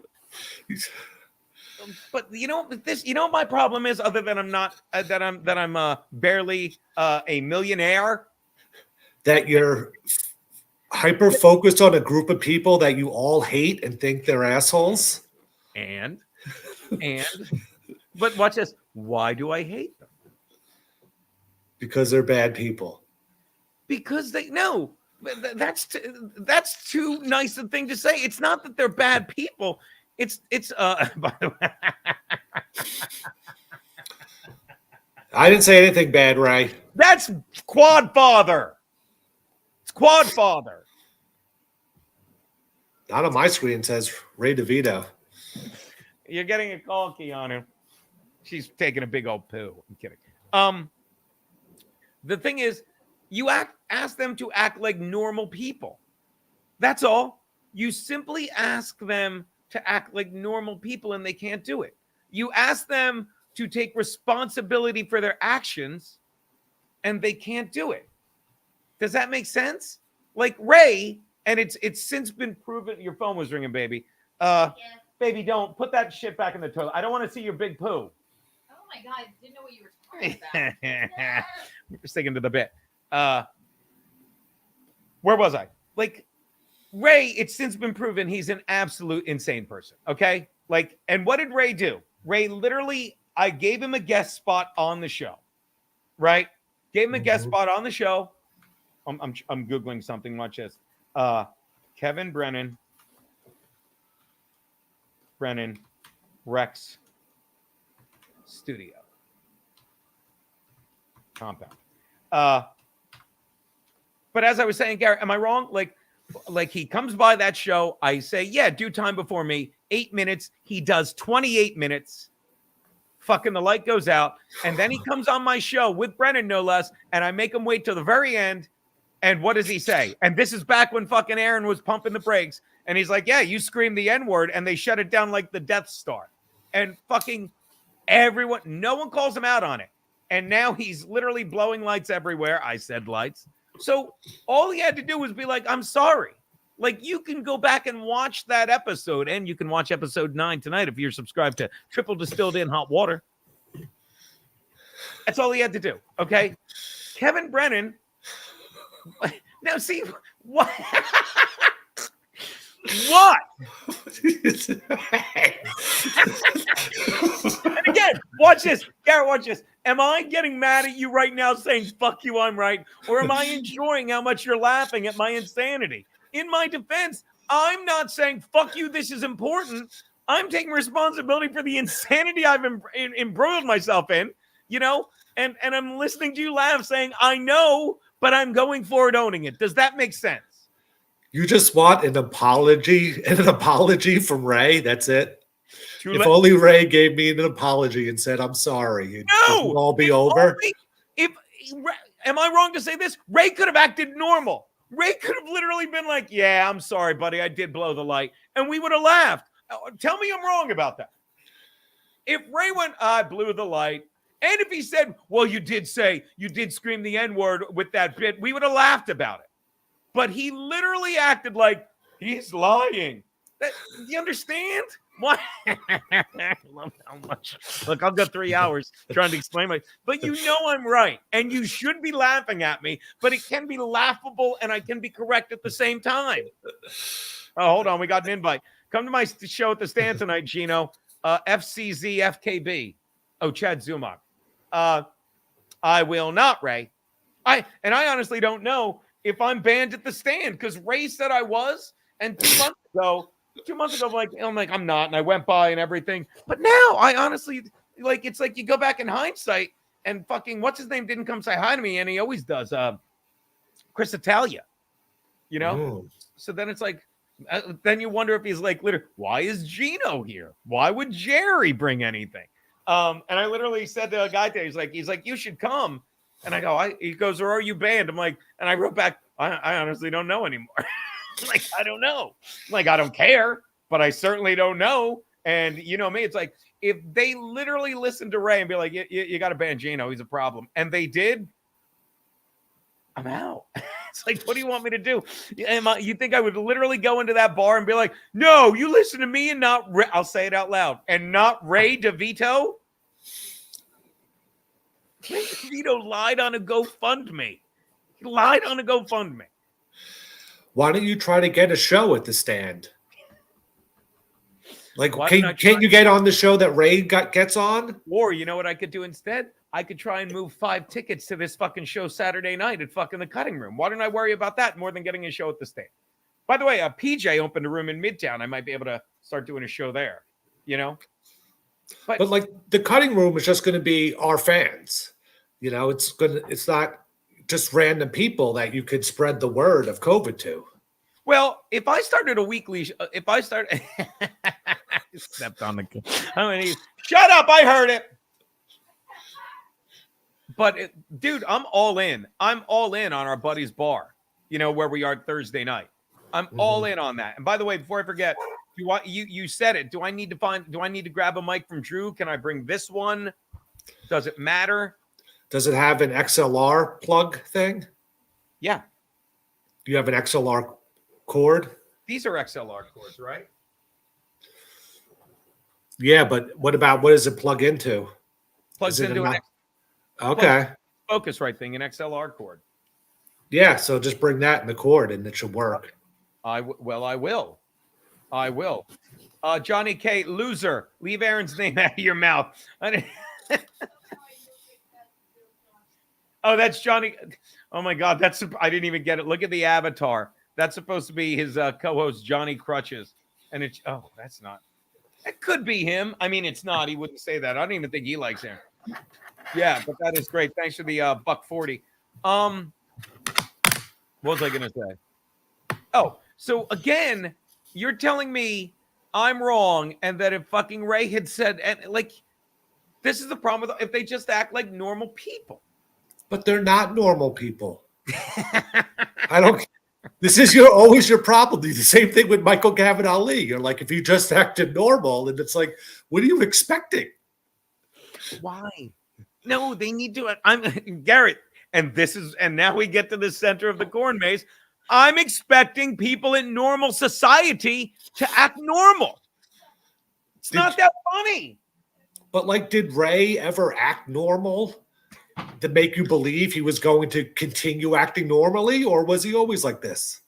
but my problem is, other than I'm barely a millionaire, that you're hyper focused on a group of people that you all hate and think they're assholes. And but watch this. Why do I hate them? Because they're bad people. Because that's too nice a thing to say. It's not that they're bad people. It's by the way. I didn't say anything bad, Ray. That's Quad Father. It's Quad Father. Not on my screen, it says Ray DeVito. You're getting a call, Keanu. She's taking a big old poo. I'm kidding. The thing is, you ask them to act like normal people. That's all. You simply ask them to act like normal people, and they can't do it. You ask them to take responsibility for their actions, and they can't do it. Does that make sense? Like Ray, and it's since been proven. Your phone was ringing, baby. Yeah. Baby, don't put that shit back in the toilet. I don't want to see your big poo. Oh my God, I didn't know what you were talking about. We're sticking to the bit. Where was I? Like Ray, it's since been proven he's an absolute insane person. Okay. And what did Ray do? Ray literally, I gave him a guest spot on the show, right? Gave him a guest spot on the show. I'm Googling something. Watch this. Kevin Brennan, Rex Studio compound. But as I was saying, Garrett, am I wrong? Like he comes by that show. I say, yeah, due time before me, 8 minutes. He does 28 minutes. Fucking the light goes out. And then he comes on my show with Brennan, no less. And I make him wait till the very end. And what does he say? And this is back when fucking Aaron was pumping the brakes. And he's like, yeah, you screamed the N-word. And they shut it down like the Death Star. And fucking everyone, no one calls him out on it. And now he's literally blowing lights everywhere. I said lights. So all he had to do was be like, I'm sorry. Like, you can go back and watch that episode. And you can watch episode 9 tonight if you're subscribed to Triple Distilled in Hot Water. That's all he had to do. Okay. Kevin Brennan. Now, see, what? What? And again, watch this. Garrett, watch this. Am I getting mad at you right now saying, fuck you, I'm right? Or am I enjoying how much you're laughing at my insanity? In my defense, I'm not saying, fuck you, this is important. I'm taking responsibility for the insanity I've embroiled myself in, you know, and I'm listening to you laugh saying, I know, but I'm going forward owning it. Does that make sense? You just want an apology from Ray. That's it. If only Ray gave me an apology and said, I'm sorry. It would all be over. Am I wrong to say this? Ray could have acted normal. Ray could have literally been like, yeah, I'm sorry, buddy. I did blow the light. And we would have laughed. Tell me I'm wrong about that. If Ray went, I blew the light. And if he said, well, you did scream the N-word with that bit, we would have laughed about it. But he literally acted like he's lying. You understand? Why? I love how much. Look, I'll go 3 hours trying to explain but you know I'm right. And you should be laughing at me, but it can be laughable and I can be correct at the same time. Oh, hold on. We got an invite. Come to my show at the stand tonight, Geno. FCZ FKB. Oh, Chad Zumach. I will not, Ray. I honestly don't know if I'm banned at the stand because Ray said I was, and 2 months ago, I'm like, I'm not, and I went by and everything. But now I honestly it's like you go back in hindsight and fucking what's his name didn't come say hi to me, and he always does. Chris Italia, you know. Ooh. So then it's like, then you wonder if he's like, literally, why is Geno here? Why would Jerry bring anything? And I literally said to a guy there, he's like, you should come. And I go, he goes, or are you banned? I'm like, and I wrote back, I honestly don't know anymore. Like, I don't know. Like, I don't care, but I certainly don't know. And you know me, it's like, if they literally listen to Ray and be like, you got to ban Geno, he's a problem. And they did, I'm out. It's like, what do you want me to do? You think I would literally go into that bar and be like, no, you listen to me and not Ray. I'll say it out loud. And not Ray DeVito? Ray DeVito lied on a GoFundMe. He lied on a GoFundMe. Why don't you try to get a show at the stand? Like, can't you get on the show that Ray gets on? Or you know what I could do instead? I could try and move 5 tickets to this fucking show Saturday night at fucking the Cutting Room. Why don't I worry about that more than getting a show at the stand? By the way, PJ opened a room in Midtown. I might be able to start doing a show there, you know? But like the Cutting Room is just going to be our fans. You know, it's not just random people that you could spread the word of COVID to. Well, if I started a weekly, stepped on the, shut up, I heard it. But dude, I'm all in. I'm all in on our buddy's bar, you know, where we are Thursday night. I'm all in on that. And by the way, before I forget, you said it. Do I need to grab a mic from Drew? Can I bring this one? Does it matter? Does it have an XLR plug thing? Yeah. Do you have an XLR cord? These are XLR cords, right? Yeah, but what does it plug into? Plugs into an okay. Focusrite thing, an XLR cord. Yeah, so just bring that in the cord and it should work. I will. Johnny K, loser. Leave Aaron's name out of your mouth. Oh, that's Johnny. Oh my God, I didn't even get it. Look at the avatar. That's supposed to be his co-host Johnny Crutches, and that's not. That could be him. I mean, it's not. He wouldn't say that. I don't even think he likes him. Yeah, but that is great. Thanks for the $1.40. What was I gonna say? Oh, so again, you're telling me I'm wrong, and that if fucking Ray had said, and like, this is the problem with if they just act like normal people. But they're not normal people. This is always your problem. The same thing with Michael Gavin Ali. You're like, if you just acted normal, and it's like, what are you expecting? Why? No, they need to. I'm Garrett, and now we get to the center of the corn maze. I'm expecting people in normal society to act normal. It's not that funny. But like, did Ray ever act normal to make you believe he was going to continue acting normally, or was he always like this?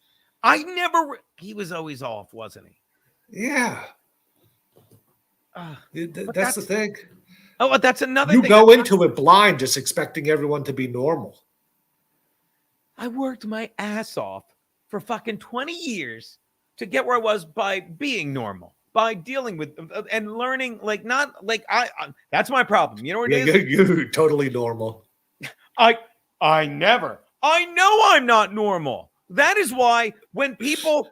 He was always off, wasn't he? Yeah. That's the thing. Oh, but that's another thing. You go into it blind, just expecting everyone to be normal. I worked my ass off for fucking 20 years to get where I was by being normal. by dealing with and learning, like, not like I that's my problem. You know what it is? You're totally normal. I know I'm not normal. That is why when people,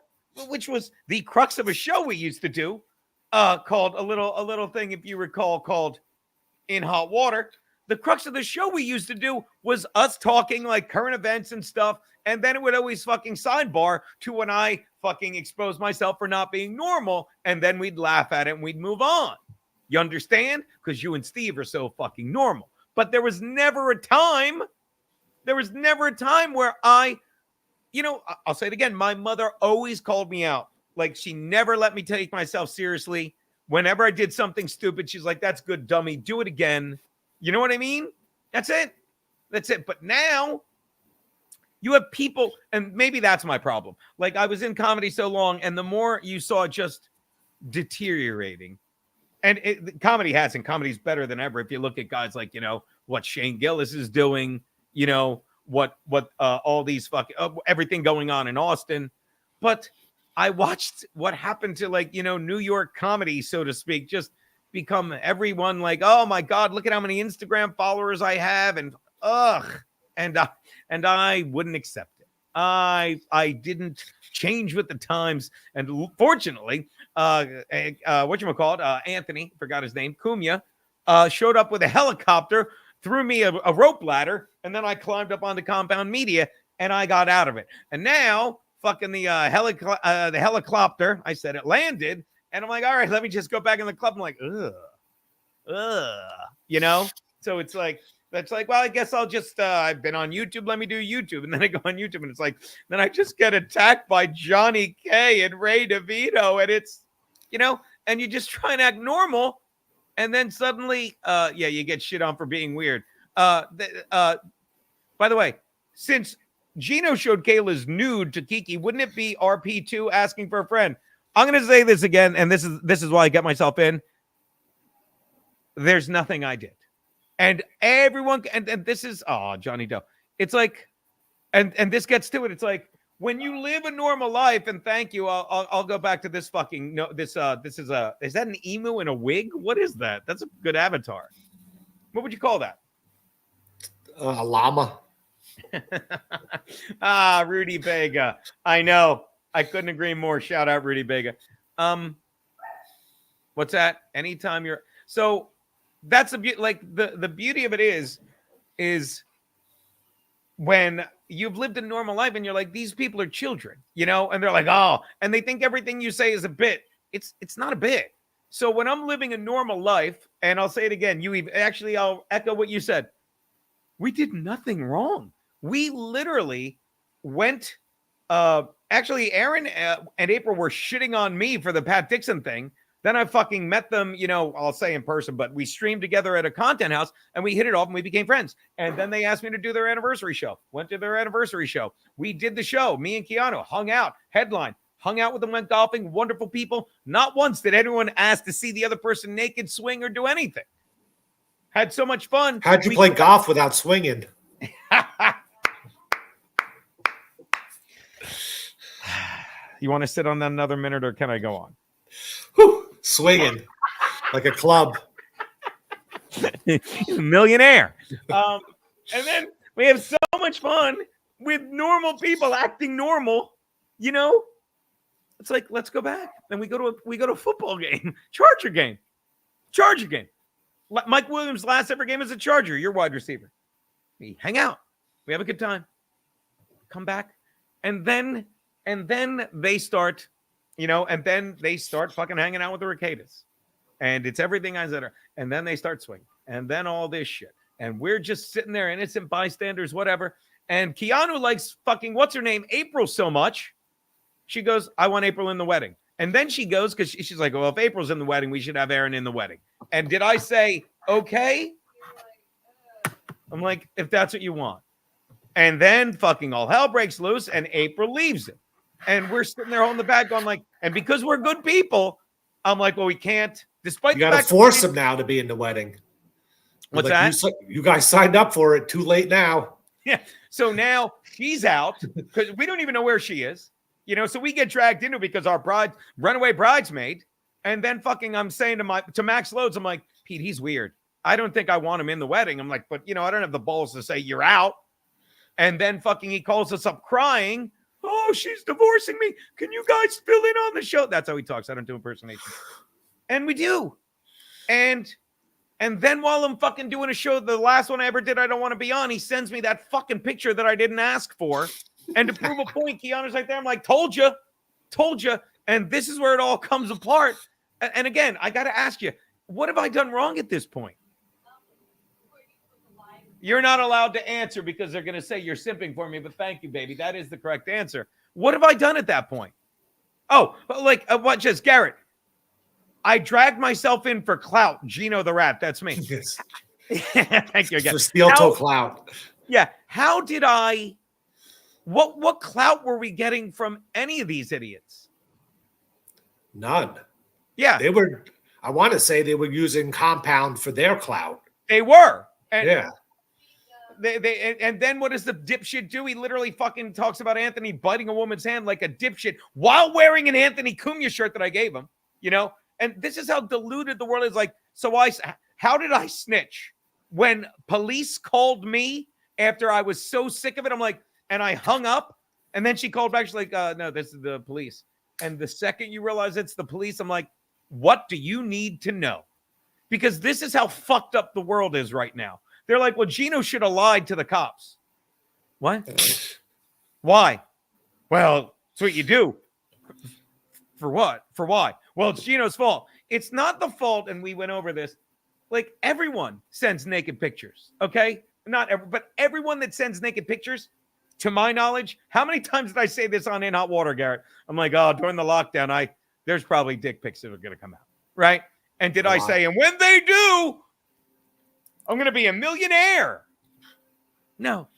which was the crux of a show we used to do, called a little thing, if you recall, called In Hot Water. The crux of the show we used to do was us talking like current events and stuff, and then it would always fucking sidebar to when I fucking exposed myself for not being normal, and then we'd laugh at it and we'd move on. You understand? Because you and Steve are so fucking normal. But there was never a time where I'll say it again. My mother always called me out. Like, she never let me take myself seriously. Whenever I did something stupid, she's like, that's good, dummy. Do it again. You know what I mean? That's it. But now you have people, and maybe that's my problem. Like, I was in comedy so long, and the more you saw it just deteriorating, and comedy's better than ever. If you look at guys like, what Shane Gillis is doing, what all these fucking everything going on in Austin. But I watched what happened to, like, New York comedy, so to speak, just become everyone like, oh my God, look at how many Instagram followers I have. And I wouldn't accept it. I didn't change with the times. And fortunately, Anthony, forgot his name, Cumia, showed up with a helicopter, threw me a rope ladder, and then I climbed up onto Compound Media and I got out of it. And now fucking the helicopter, I said it landed, and I'm like, all right, let me just go back in the club. I'm like, So it's like, well, I guess I'll just, I've been on YouTube. Let me do YouTube. And then I go on YouTube and it's like, then I just get attacked by Johnny K and Ray DeVito. And it's, and you just try and act normal. And then suddenly, you get shit on for being weird. By the way, since Geno showed Kayla's nude to Kiki, wouldn't it be RP2 asking for a friend? I'm going to say this again, and this is why I get myself in. There's nothing I did. And everyone, and this is, Johnny Doe. It's like, and this gets to it. It's like, when you live a normal life, and thank you, I'll go back to this fucking, is that an emu in a wig? What is that? That's a good avatar. What would you call that? A llama. Rudy Vega. I know. I couldn't agree more. Shout out Rudy Vega. What's that? Anytime you're, so that's the beauty of it is when you've lived a normal life and you're like, these people are children, and they're like, and they think everything you say is a bit. It's not a bit. So when I'm living a normal life, and I'll say it again, I'll echo what you said. We did nothing wrong. We literally went, actually, Aaron and April were shitting on me for the Pat Dixon thing. Then I fucking met them, I'll say in person, but we streamed together at a content house and we hit it off and we became friends. And then they asked me to do their anniversary show. Went to their anniversary show. We did the show. Me and Keanu hung out, headline, hung out with them, went golfing, wonderful people. Not once did anyone ask to see the other person naked, swing, or do anything. Had so much fun. How'd you play golf without swinging? You want to sit on that another minute, or can I go on? Whew, swinging like a club. Millionaire. And then we have so much fun with normal people acting normal. It's like, let's go back. And we go to a football game, Charger game. Mike Williams' last ever game as a Charger. You're wide receiver. We hang out. We have a good time. Come back. And then they start, fucking hanging out with the Rekeitas. And it's everything I said. And then they start swinging. And then all this shit. And we're just sitting there, innocent bystanders, whatever. And Keanu likes fucking, what's her name, April, so much. She goes, I want April in the wedding. And then she goes, because she's like, well, if April's in the wedding, we should have Aaron in the wedding. And did I say, okay? I'm like, if that's what you want. And then fucking all hell breaks loose and April leaves it. And we're sitting there holding the bag going like, and because we're good people, I'm like, well, we can't, despite you got to force them now to be in the wedding. What's like, that? You guys signed up for it. Too late now. Yeah. So now she's out because we don't even know where she is. So we get dragged into it because our runaway bridesmaid, And then fucking I'm saying to Max Loads, I'm like, Pete, he's weird. I don't think I want him in the wedding. I'm like, but I don't have the balls to say you're out. And then fucking he calls us up crying. Oh, she's divorcing me. Can you guys fill in on the show? That's how he talks. I don't do impersonation. And we do. And then while I'm fucking doing a show, the last one I ever did, I don't want to be on, he sends me that fucking picture that I didn't ask for. And to prove a point, Keanu's right there. I'm like, told you. And this is where it all comes apart. And again, I got to ask you, what have I done wrong at this point? You're not allowed to answer because they're going to say you're simping for me, but thank you, baby. That is the correct answer. What have I done at that point? Oh, like, what, just Garrett? I dragged myself in for clout. Geno the rat. That's me. Yes. Thank you again. For steel toe clout. Yeah. How did what clout were we getting from any of these idiots? None. Yeah. I want to say they were using compound for their clout. They were. And yeah. And then what does the dipshit do? He literally fucking talks about Anthony biting a woman's hand like a dipshit while wearing an Anthony Cumia shirt that I gave him, And this is how deluded the world is. Like, how did I snitch? When police called me after I was so sick of it, I'm like, and I hung up, and then she called back. She's like, no, this is the police. And the second you realize it's the police, I'm like, what do you need to know? Because this is how fucked up the world is right now. They're like, well, Geno should have lied to the cops. What? Why? Well, it's what you do. For what? For why? Well, it's Geno's fault. It's not the fault, and we went over this. Like, everyone sends naked pictures, okay? But everyone that sends naked pictures, to my knowledge, how many times did I say this on In Hot Water, Garrett? I'm like, oh, during the lockdown, there's probably dick pics that are going to come out, right? And did I say, and when they do, I'm going to be a millionaire? No.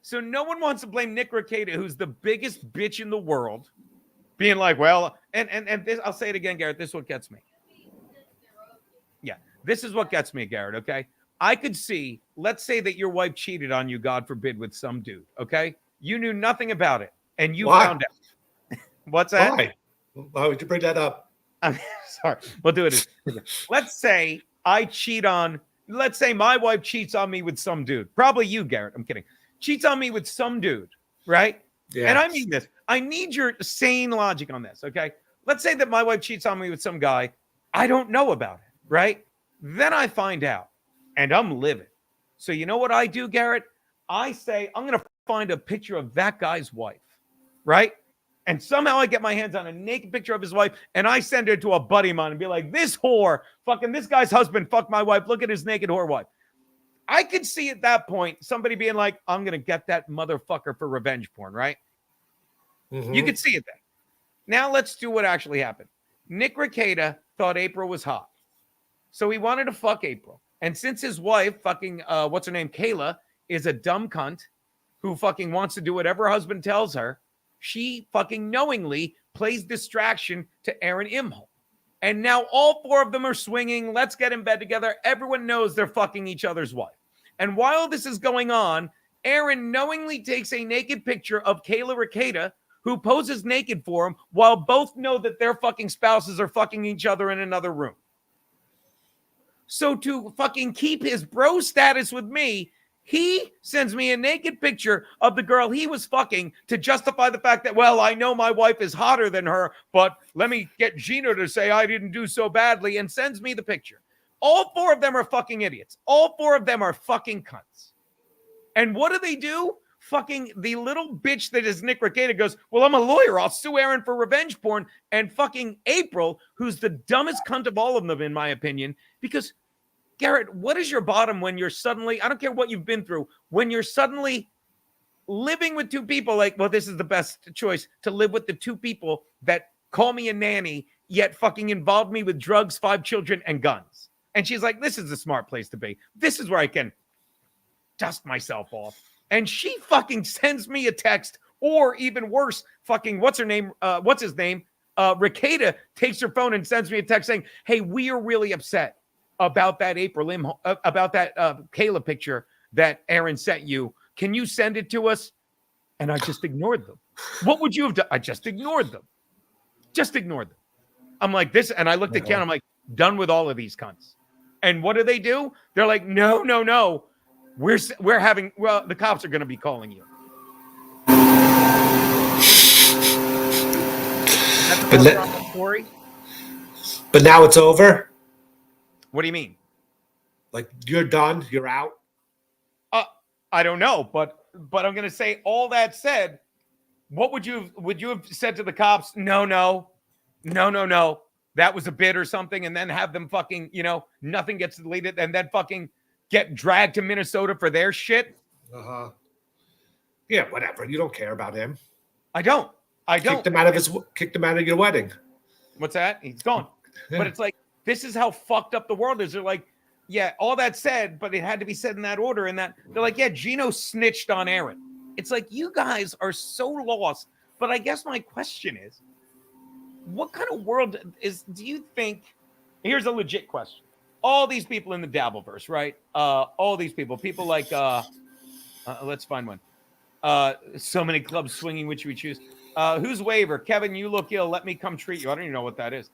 So no one wants to blame Nick Rekeita, who's the biggest bitch in the world, being like, well, and this, I'll say it again, Garrett, this is what gets me. Yeah, this is what gets me, Garrett, okay? I could see, let's say that your wife cheated on you, God forbid, with some dude, okay? You knew nothing about it, and you found out. What's that? Why would you bring that up? I'm sorry. We'll do it. Let's say let's say my wife cheats on me with some dude. Probably you, Garrett. I'm kidding. Cheats on me with some dude, right? Yeah. And I mean this. I need your sane logic on this, okay? Let's say that my wife cheats on me with some guy. I don't know about it, right? Then I find out, and I'm livid. So you know what I do, Garrett? I say, I'm going to find a picture of that guy's wife, right? And somehow I get my hands on a naked picture of his wife, and I send her to a buddy of mine and be like, this whore, fucking this guy's husband fucked my wife. Look at his naked whore wife. I could see at that point somebody being like, I'm going to get that motherfucker for revenge porn, right? Mm-hmm. You could see it then. Now let's do what actually happened. Nick Rekeita thought April was hot. So he wanted to fuck April. And since his wife, fucking, what's her name, Kayla, is a dumb cunt who fucking wants to do whatever her husband tells her, she fucking knowingly plays distraction to Aaron Imholte. And now all four of them are swinging. Let's get in bed together. Everyone knows they're fucking each other's wife. And while this is going on, Aaron knowingly takes a naked picture of Kayla Rekeita, who poses naked for him, while both know that their fucking spouses are fucking each other in another room. So to fucking keep his bro status with me, he sends me a naked picture of the girl he was fucking to justify the fact that, well, I know my wife is hotter than her, but let me get Geno to say I didn't do so badly, and sends me the picture. All four of them are fucking idiots. All four of them are fucking cunts. And what do? Fucking the little bitch that is Nick Rekeita goes, well, I'm a lawyer. I'll sue Aaron for revenge porn. And fucking April, who's the dumbest cunt of all of them, in my opinion, because Garrett, what is your bottom when you're suddenly, I don't care what you've been through, when you're suddenly living with two people like, well, this is the best choice, to live with the two people that call me a nanny, yet fucking involved me with drugs, 5 children, and guns. And she's like, this is a smart place to be. This is where I can dust myself off. And she fucking sends me a text, or even worse, fucking, what's his name? Rekeita takes her phone and sends me a text saying, hey, we are really upset about that Kayla picture that Aaron sent you. Can you send it to us? And I just ignored them. What would you have done? I just ignored them. I'm like, this, and I looked at Ken, I'm like, done with all of these cunts. And what do? They're like, no. We're having, well, the cops are going to be calling you. But now it's over. What do you mean? Like you're done, you're out. I don't know, but I'm going to say, all that said, what would you have said to the cops? No. That was a bid or something, and then have them fucking, nothing gets deleted, and then fucking get dragged to Minnesota for their shit? Yeah, whatever. You don't care about him. I don't. Kicked him out of your wedding. What's that? He's gone. Yeah. But it's like, this is how fucked up the world is. They're like, yeah, all that said, but it had to be said in that order. And that they're like, yeah, Geno snitched on Aaron. It's like, you guys are so lost. But I guess my question is, what kind of world do you think? Here's a legit question. All these people in the Dabbleverse, right? All these people like, let's find one. So many clubs swinging, which we choose. Who's waiver? Kevin, you look ill. Let me come treat you. I don't even know what that is.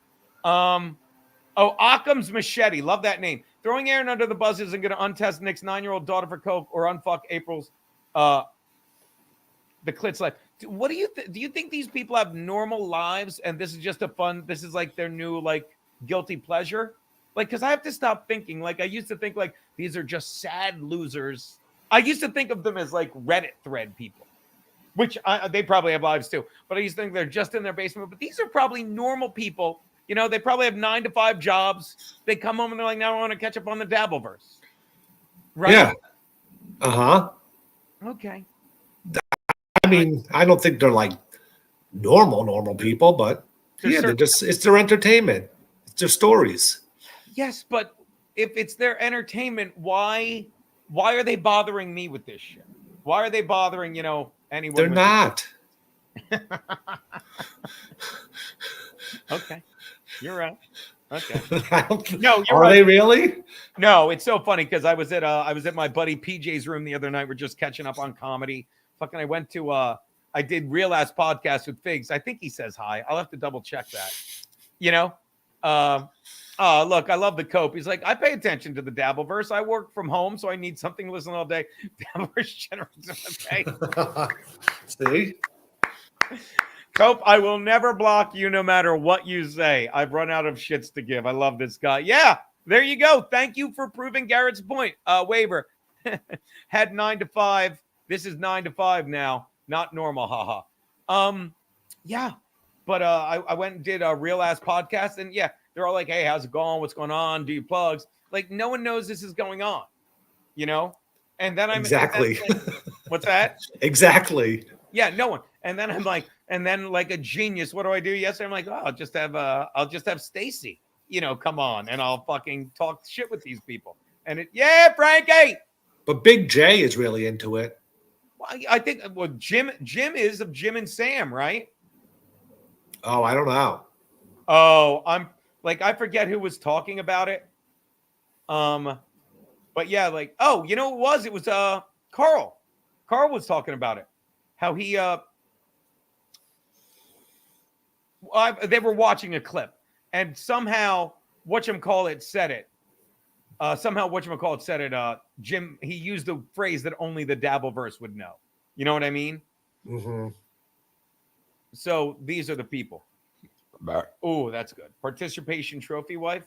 Occam's Machete. Love that name. Throwing Aaron under the bus isn't going to untest Nick's 9-year-old daughter for coke or unfuck April's the clit's life. What do you do? You think these people have normal lives and this is just this is like their new like guilty pleasure? Like, because I have to stop thinking. Like, I used to think like these are just sad losers. I used to think of them as like Reddit thread people, which they probably have lives too. But I used to think they're just in their basement. But these are probably normal people. They probably have 9-to-5 jobs. They come home and they're like, now I want to catch up on the Dabbleverse. Right? Yeah. Okay. I mean, I don't think they're like normal people, but it's their entertainment. It's their stories. Yes, but if it's their entertainment, why are they bothering me with this shit? Why are they bothering, anyone? They're not. Okay. You're right. Okay. No, you're right. Are they really? No, it's so funny because I was at my buddy PJ's room the other night. We're just catching up on comedy. Fucking, I went to I did Real Ass Podcast with Figs. I think he says hi. I'll have to double check that. Look, I love the cope. He's like, I pay attention to the Dabbleverse. I work from home, so I need something to listen all day. Dabbleverse generous. Okay. See? Cope, I will never block you no matter what you say. I've run out of shits to give. I love this guy. Yeah, there you go. Thank you for proving Garrett's point. Waiver. Had 9 to 5. This is 9 to 5 now. Not normal. Haha. Yeah. But I went and did a Real Ass Podcast. And yeah, they're all like, hey, how's it going? What's going on? Do you plugs? Like, no one knows this is going on. And then I'm exactly. What's that? Exactly. Yeah, no one. And then I'm like, like a genius, what do I do? Yesterday, I'm like, oh, I'll just have Stacy, come on, and I'll fucking talk shit with these people. And yeah, Frankie. But Big J is really into it. Well, I think Jim is of Jim and Sam, right? Oh, I don't know. Oh, I'm like, I forget who was talking about it. But yeah, like, oh, you know what it was? It was Carl. Carl was talking about it. How he they were watching a clip and somehow whatchamacallit said it. Jim, he used the phrase that only the Dabbleverse would know. You know what I mean? Mm-hmm. So these are the people. Oh, that's good. Participation trophy wife.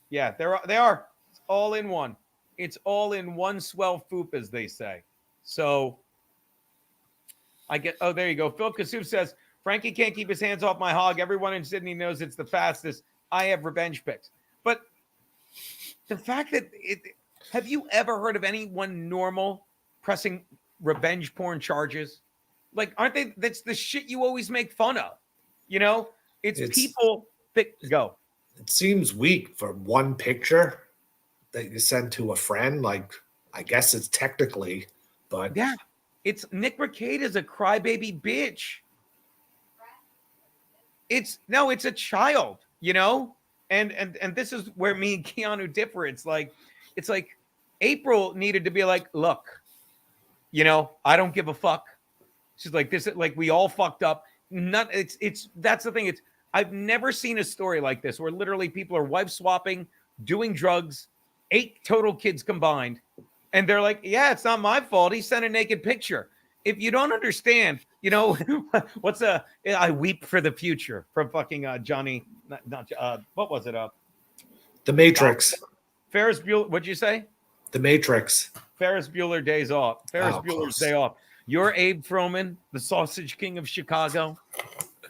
Yeah, they are. It's all in one. It's all in one swell foop, as they say. So there you go. Phil Kasuf says, Frankie can't keep his hands off my hog. Everyone in Sydney knows it's the fastest. I have revenge picks. But the fact that have you ever heard of anyone normal pressing revenge porn charges? Like, aren't they? That's the shit you always make fun of. It's people that go. It seems weak for one picture that you send to a friend. Like, I guess it's technically, but yeah. It's Nick Rekeita is a crybaby bitch. It's a child, and this is where me and Keanu differ. It's like April needed to be like, look, I don't give a fuck. She's like, this, like, we all fucked up. That's the thing. I've never seen a story like this where literally people are wife swapping, doing drugs, 8 total kids combined. And they're like, yeah, it's not my fault. He sent a naked picture. If you don't understand, you know, I weep for the future from fucking Johnny, what was it? The Matrix. Ferris Bueller, what'd you say? The Matrix. Ferris Bueller Days Off. Ferris Bueller's close. Day Off. You're Abe Froman, the Sausage King of Chicago.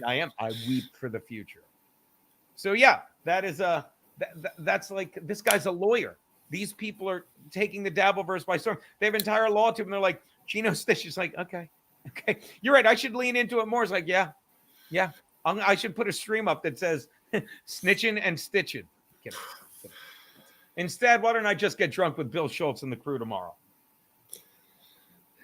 I am. I weep for the future. So yeah, that is that's like, this guy's a lawyer. These people are taking the Dabbleverse by storm. They have entire law to them. They're like, Geno Stitch is like, okay, you're right. I should lean into it more. It's like, yeah. I should put a stream up that says snitching and stitching. Instead, why don't I just get drunk with Bill Schultz and the crew tomorrow?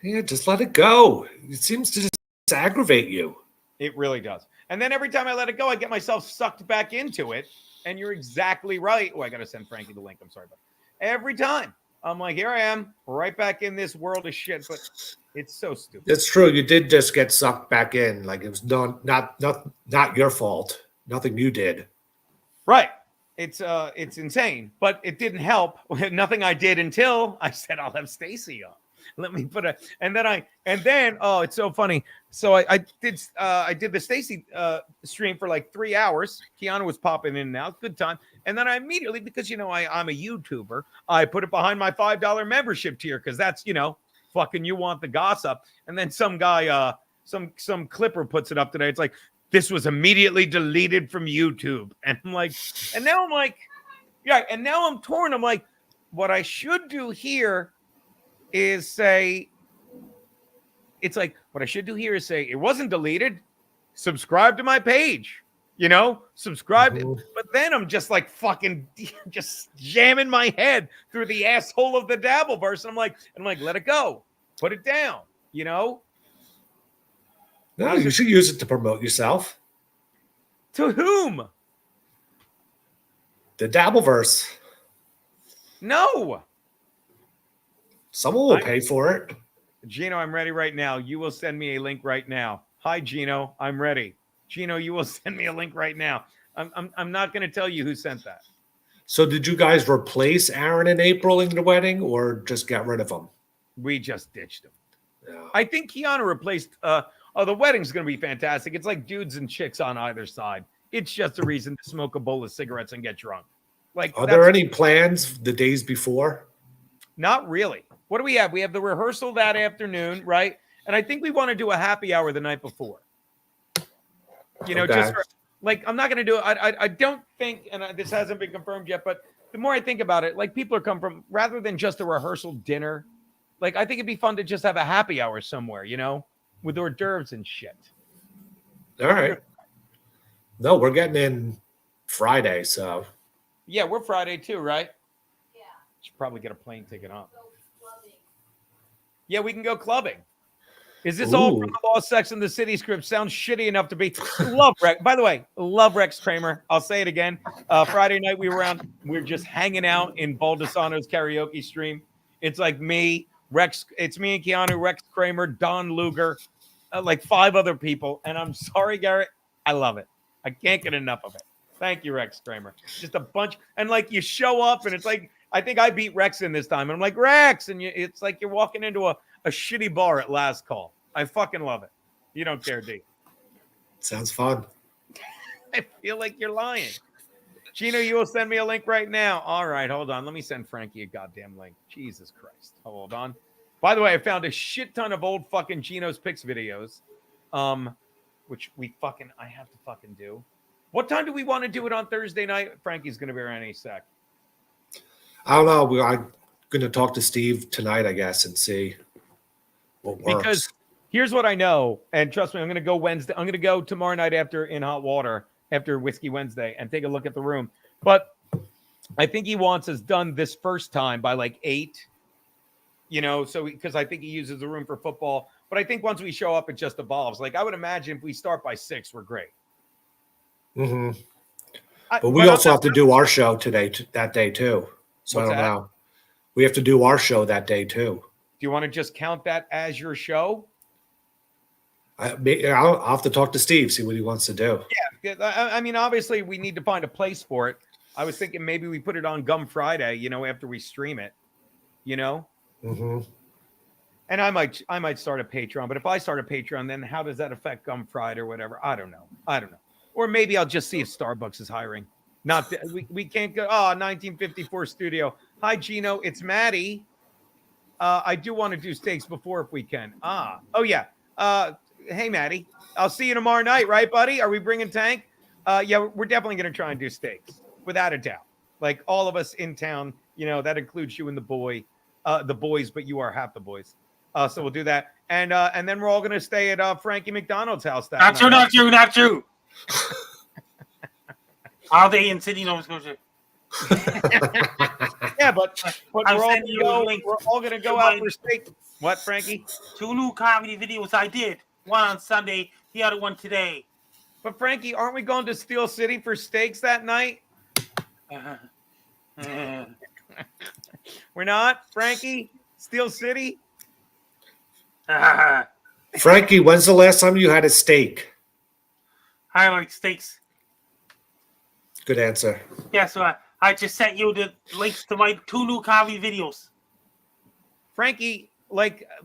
Yeah, just let it go. It seems to just aggravate you. It really does. And then every time I let it go, I get myself sucked back into it. And you're exactly right. Oh, I got to send Frankie the link. I'm sorry, but every time I'm like, here I am, right back in this world of shit. But it's so stupid. It's true. You did just get sucked back in. Like, it was not your fault. Nothing you did. Right. It's insane, but it didn't help. Nothing I did until I said I'll have Stacy on. Let me put and then oh, it's so funny. So I did the Stacy stream for like 3 hours. Keanu was popping in and out, good time. And then I immediately, because you know I'm a YouTuber, I put it behind my $5 membership tier because that's, you know, fucking you want the gossip. And then some guy, some clipper puts it up today. It's like, this was immediately deleted from YouTube. And I'm like, and now I'm like, yeah, and now I'm torn. I'm like, what I should do here is say, it's like, what I should do here is say, it wasn't deleted. Subscribe to my page, you know, subscribe. But then I'm just like fucking just jamming my head through the asshole of the Dabbleverse. And I'm like, let it go, put it down, you know? No, you should use it to promote yourself. To whom? The Dabbleverse. No. Someone will pay for it. Geno, I'm ready right now. You will send me a link right now. Hi, Geno. I'm ready. Geno, you will send me a link right now. I'm not going to tell you who sent that. So did you guys replace Aaron and April in the wedding or just get rid of them? We just ditched them. Yeah. I think Keanu replaced the wedding's going to be fantastic. It's like dudes and chicks on either side. It's just a reason to smoke a bowl of cigarettes and get drunk. Like, are there any plans the days before? Not really. What do we have? We have the rehearsal that afternoon, right? And I think we want to do a happy hour the night before. You know, okay. just for, like, I'm not going to do it. I don't think, and this hasn't been confirmed yet, but the more I think about it, like, people are come from, rather than just a rehearsal dinner, like, I think it'd be fun to just have a happy hour somewhere, you know, with hors d'oeuvres and shit. All right. No, we're getting in Friday, so. Yeah, we're Friday too, right? Yeah. Should probably get a plane ticket on. Yeah, we can go clubbing. Is this all from the Lost Sex in the City script? Sounds shitty enough to be. Love Rex. By the way, love Rex Kramer. I'll say it again. Friday night we were just hanging out in Baldessano's karaoke stream. It's like me, Rex. It's me and Keanu, Rex Kramer, Don Luger, like 5 other people. And I'm sorry, Garrett. I love it. I can't get enough of it. Thank you, Rex Kramer. Just a bunch. And like you show up and it's like, I think I beat Rex in this time. And I'm like, Rex. And it's like you're walking into a shitty bar at last call. I fucking love it. You don't care, D. Sounds fun. I feel like you're lying. Geno, you will send me a link right now. All right, hold on. Let me send Frankie a goddamn link. Jesus Christ. Hold on. By the way, I found a shit ton of old fucking Geno's Picks videos, which I have to fucking do. What time do we want to do it on Thursday night? Frankie's going to be around any sec. I don't know. I'm going to talk to Steve tonight, I guess, and see what works. Because here's what I know, and trust me, I'm going to go Wednesday. I'm going to go tomorrow night after In Hot Water, after Whiskey Wednesday, and take a look at the room. But I think he wants us done this first time by like 8, you know, so because I think he uses the room for football. But I think once we show up, it just evolves. Like, I would imagine if we start by 6, we're great. Mm-hmm. But we also have to do our show that day too. So I don't know. We have to do our show that day too. Do you want to just count that as your show? I'll have to talk to Steve, see what he wants to do. Yeah, I mean, obviously, we need to find a place for it. I was thinking maybe we put it on Gum Friday, after we stream it, Mm-hmm. And I might start a Patreon, but if I start a Patreon, then how does that affect Gum Friday or whatever? I don't know. Or maybe I'll just see if Starbucks is hiring. Not that we can't go. Oh, 1954 studio. Hi, Geno. It's Maddie. I do want to do steaks before if we can. Oh yeah. Hey, Maddie. I'll see you tomorrow night, right, buddy? Are we bringing Tank? Yeah, we're definitely going to try and do steaks, without a doubt. Like all of us in town, that includes you and the boys, but you are half the boys. So we'll do that, and then we're all going to stay at Frankie McDonald's house. Not true. All day in Sydney, Nova Scotia. Yeah, but we're all going to go out for steak. What, Frankie? 2 new comedy videos I did. One on Sunday, the other one today. But Frankie, aren't we going to Steel City for steaks that night? We're not, Frankie? Steel City? Frankie, when's the last time you had a steak? I like steaks. Good answer. Yeah, so I just sent you the links to my 2 new comedy videos. Frankie,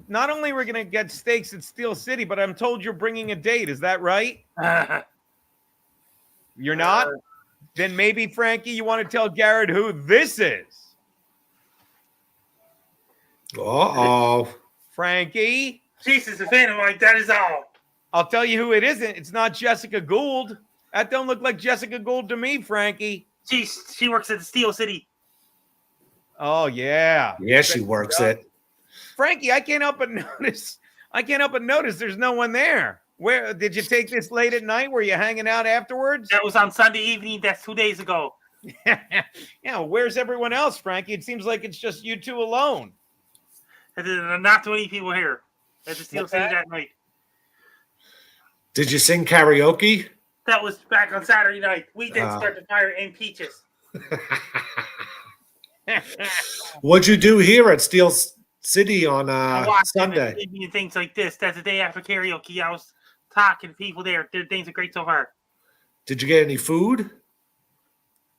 not only we're going to get steaks at Steel City, but I'm told you're bringing a date. Is that right? You're not? Then maybe, Frankie, you want to tell Garrett who this is. Uh-oh. Frankie? She's a fan of mine, that is all. I'll tell you who it isn't. It's not Jessica Gould. That don't look like Jessica Gould to me, Frankie. She works at the Steel City. Oh, yeah. Yeah, she works it. Frankie, I can't help but notice there's no one there. Where did you take this late at night? Were you hanging out afterwards? That was on Sunday evening. That's 2 days ago. Yeah, where's everyone else, Frankie? It seems like it's just you two alone. Not too many people here at the Steel City that night. Did you sing karaoke? That was back on Saturday night. We did start the fire and peaches. What'd you do here at Steel City on Sunday? And things like this. That's the day after karaoke. I was talking to people there. Their things are great so far. Did you get any food?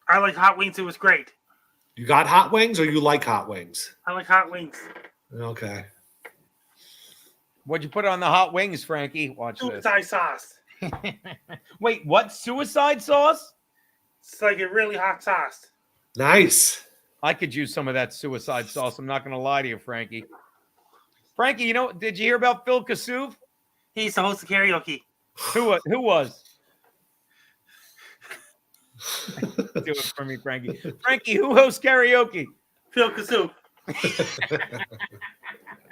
I like hot wings. It was great. You got hot wings or you like hot wings? I like hot wings. Okay. What'd you put on the hot wings, Frankie? Watch Suicide sauce. Wait, what? Suicide sauce? It's like a really hot sauce. Nice. I could use some of that suicide sauce. I'm not going to lie to you, Frankie. Frankie, did you hear about Phil Kassouf? He's the host of karaoke. Who was? Do it for me, Frankie. Frankie, who hosts karaoke? Phil Kassouf.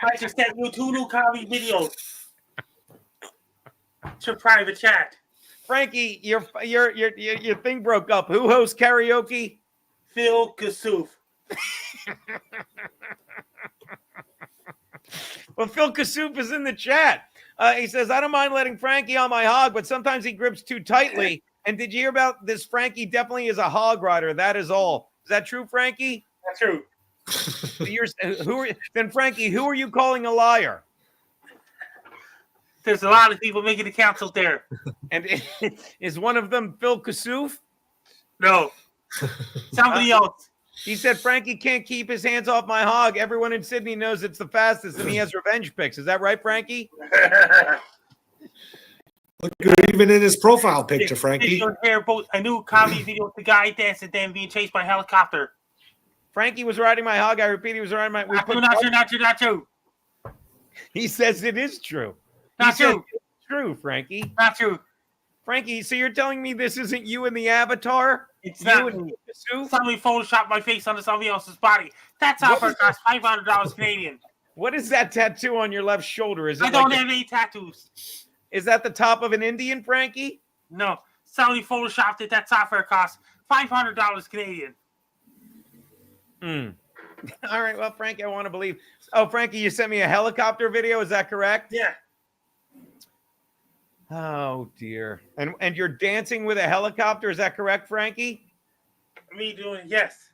I just sent you 2 new comedy videos to private chat. Frankie, your thing broke up. Who hosts karaoke? Phil Kassouf. Well, Phil Kassouf is in the chat. He says, I don't mind letting Frankie on my hog, but sometimes he grips too tightly. And did you hear about this? Frankie definitely is a hog rider. That is all. Is that true, Frankie? That's true. Then, Frankie, who are you calling a liar? There's a lot of people making accounts out there. And is one of them Phil Kassouf? No. Somebody else. He said Frankie can't keep his hands off my hog. Everyone in Sydney knows it's the fastest, and he has revenge pics. Is that right, Frankie? Look good even in his profile picture, Frankie. A new comedy video with the guy dancing and being chased by a helicopter. Frankie was riding my hog. I repeat, he was riding my... Not true. He says it is true. Not true. It's true, Frankie. Not true. Frankie, so you're telling me this isn't you in the avatar? It's not. Somebody photoshopped my face onto somebody else's body. That's how it costs $500 Canadian. What is that tattoo on your left shoulder? I don't have any tattoos. Is that the top of an Indian, Frankie? No. Somebody photoshopped it. That software costs $500 Canadian. All right. Well, Frankie, I want to believe. Oh, Frankie, you sent me a helicopter video. Is that correct? Yeah. Oh, dear. And you're dancing with a helicopter. Is that correct, Frankie? Me doing it, yes.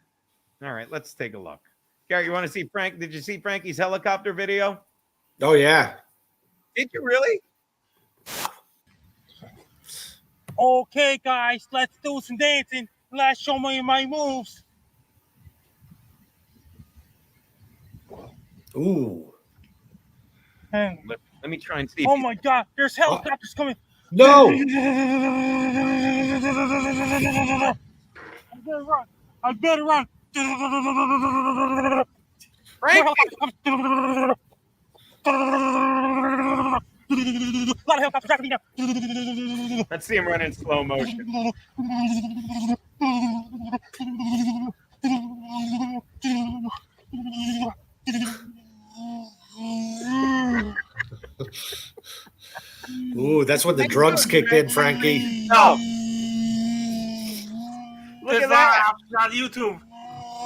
All right. Let's take a look. Gary, you want to see Frank? Did you see Frankie's helicopter video? Oh, yeah. Did you really? Okay, guys, let's do some dancing. Let's show me my moves. Ooh. And, Let me try and see. oh my God, there's helicopters coming. No. I better run. Frankie! Let's see him run in slow motion. Ooh, that's when the drugs kicked in, Frankie. No. Look at that. On YouTube.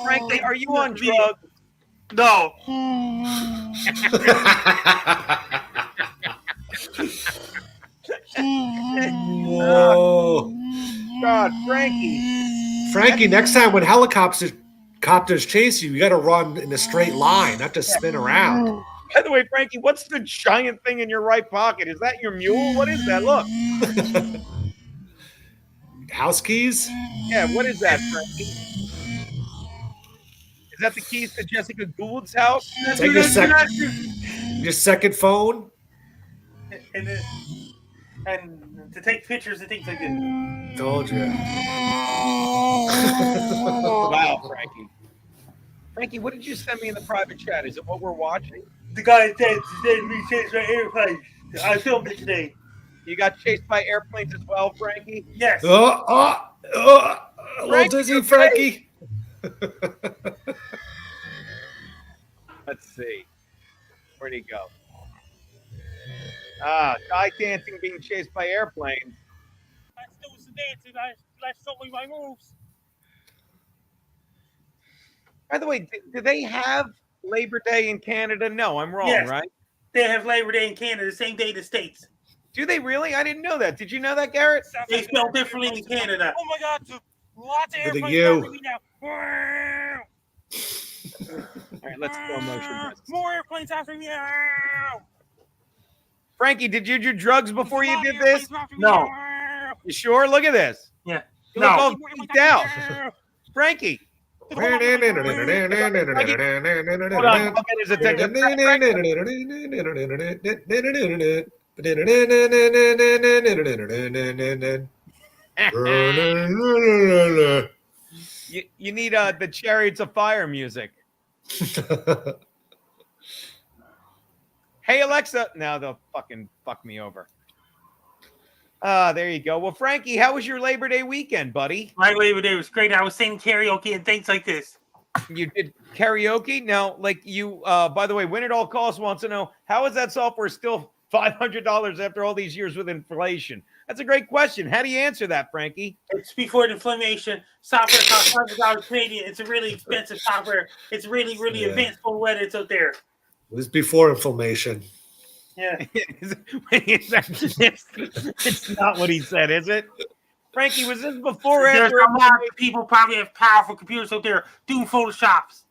Frankie, are you on drugs? No. Whoa. God, Frankie. Frankie, next time when helicopters chase you, you got to run in a straight line, not just spin around. By the way, Frankie, what's the giant thing in your right pocket? Is that your mule? What is that? Look. House keys? Yeah, what is that, Frankie? Is that the keys to Jessica Gould's house? Is that your second phone? And to take pictures and things like that. Told you. Wow, Frankie. Frankie, what did you send me in the private chat? Is it what we're watching? The guy said we chased by airplane. I filmed it today. You got chased by airplanes as well, Frankie? Yes. A little dizzy, Frankie. Let's see. Where'd he go? Guy dancing being chased by airplanes. Let's do some dancing. Let's show me my moves. By the way, do they have Labor Day in Canada? No, I'm wrong, Yes. right? They have Labor Day in Canada the same day the States. Do they really? I didn't know that. Did you know that, Garrett? They spell differently in Canada. Oh my God! Lots of Look at airplanes you. after me now. All right, let's slow motion. More airplanes after me now. Frankie, did you do drugs before you did this? No. You sure? Look at this. Yeah. You look all freaked out. Frankie. Hold on, Hold on, I'll get his attention. You need the Chariots of Fire music. Hey, Alexa. Now they'll fucking fuck me over. There you go. Well, Frankie, how was your Labor Day weekend, buddy? My Labor Day was great. I was singing karaoke and things like this. You did karaoke? Now, like you, by the way, Win It All Costs wants to know, how is that software still $500 after all these years with inflation? That's a great question. How do you answer that, Frankie? It's before the inflation. Software costs $100 Canadian. It's a really expensive software. It's really, really advanced for whether it's out there. It was before inflammation. Yeah. It's not what he said, is it? Frankie, was this before or There's after? a lot of people probably have powerful computers out there doing Photoshops.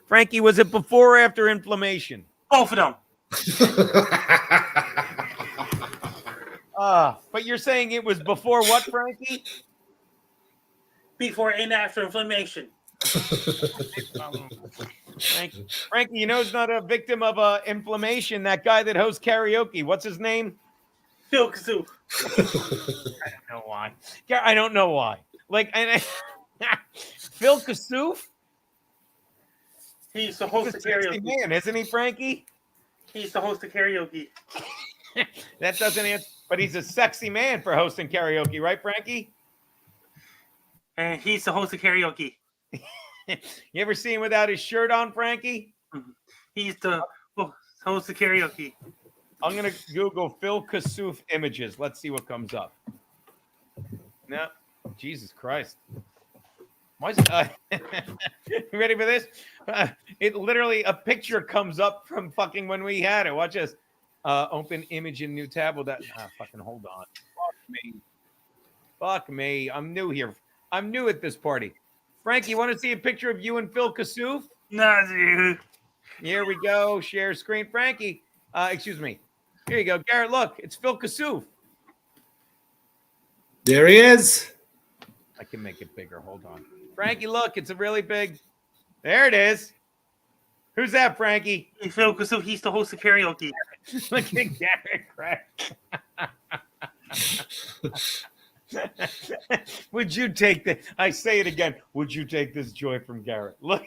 Frankie, was it before or after inflammation? Both of them. But you're saying it was before what, Frankie? Before and after inflammation. Frankie, you know who's not a victim of inflammation? That guy that hosts karaoke. What's his name? Phil Kazoo. I don't know why. Yeah, I don't know why. Phil Kassouf? He's the host of karaoke. Man, isn't he, Frankie? He's the host of karaoke. That doesn't answer, but he's a sexy man for hosting karaoke, right, Frankie? And he's the host of karaoke. You ever see him without his shirt on, Frankie? He's the host of karaoke. I'm going to Google Phil Kassouf images. Let's see what comes up. No, Jesus Christ. Why is you ready for this? It literally, a picture comes up from fucking when we had it. Watch this. Open image in new tab. Well, fucking hold on. Fuck me. I'm new here. I'm new at this party. Frankie, you want to see a picture of you and Phil Kassouf? No, dude. Here we go. Share screen. Frankie, excuse me. Here you go. Garrett, look. It's Phil Kassouf. There he is. I can make it bigger. Hold on. Frankie, look, it's a really big. There it is. Who's that, Frankie? Phil Kasuf, he's the host of karaoke. Look at Garrett, Craig. Would you take the? I say it again. Would you take this joy from Garrett? Look.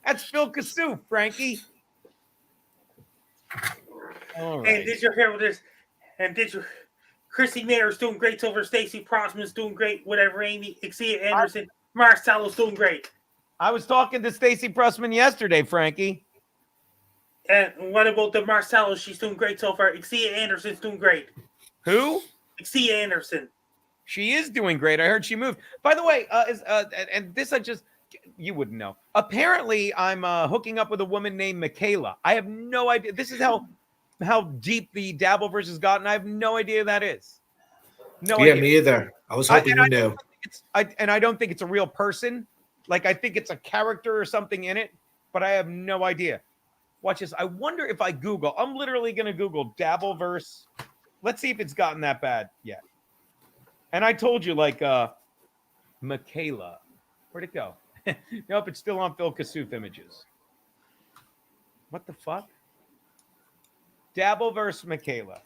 That's Phil Kasuf, Frankie. All right. And did you hear this? And did you? Chrissy Mayer's doing great over. Stacey Prosman's doing great. Whatever. Amy Exia Anderson, Marcelo's doing great. I was talking to Stacey Pressman yesterday, Frankie. And what about the Marcelo? She's doing great so far. Exia Anderson's doing great. Who? Exia Anderson. She is doing great. I heard she moved. By the way, and this I just you wouldn't know. Apparently, I'm hooking up with a woman named Michaela. I have no idea. This is how deep the Dabbleverse has gotten. I have no idea who that is. No idea. Me either. I was hoping you knew. I don't think it's a real person. Like, I think it's a character or something in it, but I have no idea. Watch this. I wonder if I Google. I'm literally going to Google Dabbleverse. Let's see if it's gotten that bad yet. And I told you, like, Michaela. Where'd it go? Nope, it's still on Phil Kasuf images. What the fuck? Dabbleverse Michaela.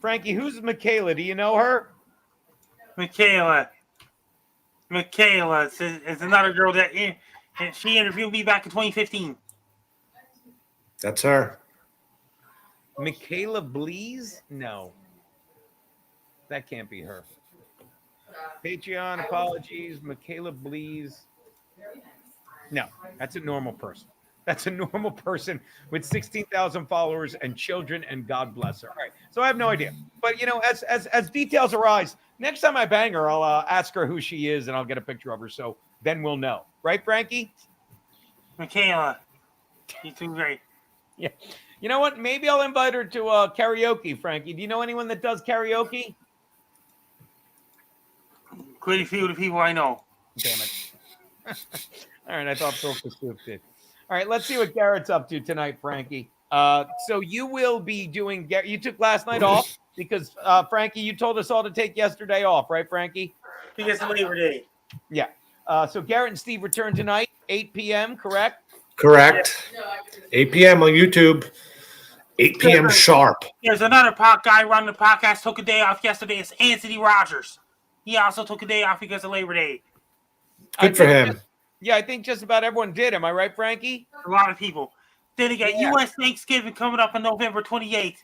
Frankie, who's Michaela? Do you know her? Michaela is another girl that she interviewed me back in 2015. That's her. Michaela Blees? No. That can't be her. Patreon, apologies. Michaela Blees. No, that's a normal person. That's a normal person with 16,000 followers and children, and God bless her. All right. So I have no idea. But, you know, as details arise, next time I bang her, I'll ask her who she is, and I'll get a picture of her. So then we'll know. Right, Frankie? Michaela. She's doing great. Yeah. You know what? Maybe I'll invite her to karaoke, Frankie. Do you know anyone that does karaoke? Quite a few of the people I know. Damn it. All right. I thought Phil Kasuf did. All right, let's see what Garrett's up to tonight, Frankie. So you will be doing. You took last night off because Frankie, you told us all to take yesterday off, right, Frankie? Because of Labor Day. Yeah. So Garrett and Steve return tonight, 8 p.m. Correct? Correct. 8 p.m. on YouTube. 8 p.m. sharp. There's another guy running the podcast took a day off yesterday. It's Anthony Rogers. He also took a day off because of Labor Day. Good for him. Yeah, I think just about everyone did. Am I right, Frankie? A lot of people. Then you got U.S. Thanksgiving coming up on November 28th.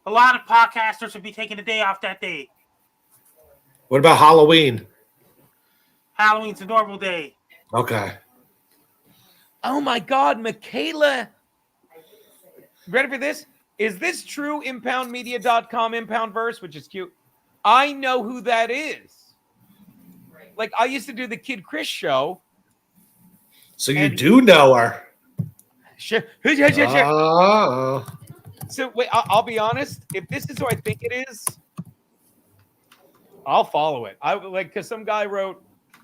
A lot of podcasters will be taking a day off that day. What about Halloween? Halloween's a normal day. Okay. Oh, my God, Michaela. Ready for this? Is this true? Impoundmedia.com, Impoundverse, which is cute. I know who that is. Like, I used to do the Kid Chris show. So you do know her. Sure. Oh. So wait, I'll be honest. If this is who I think it is, I'll follow it. I like because some guy wrote.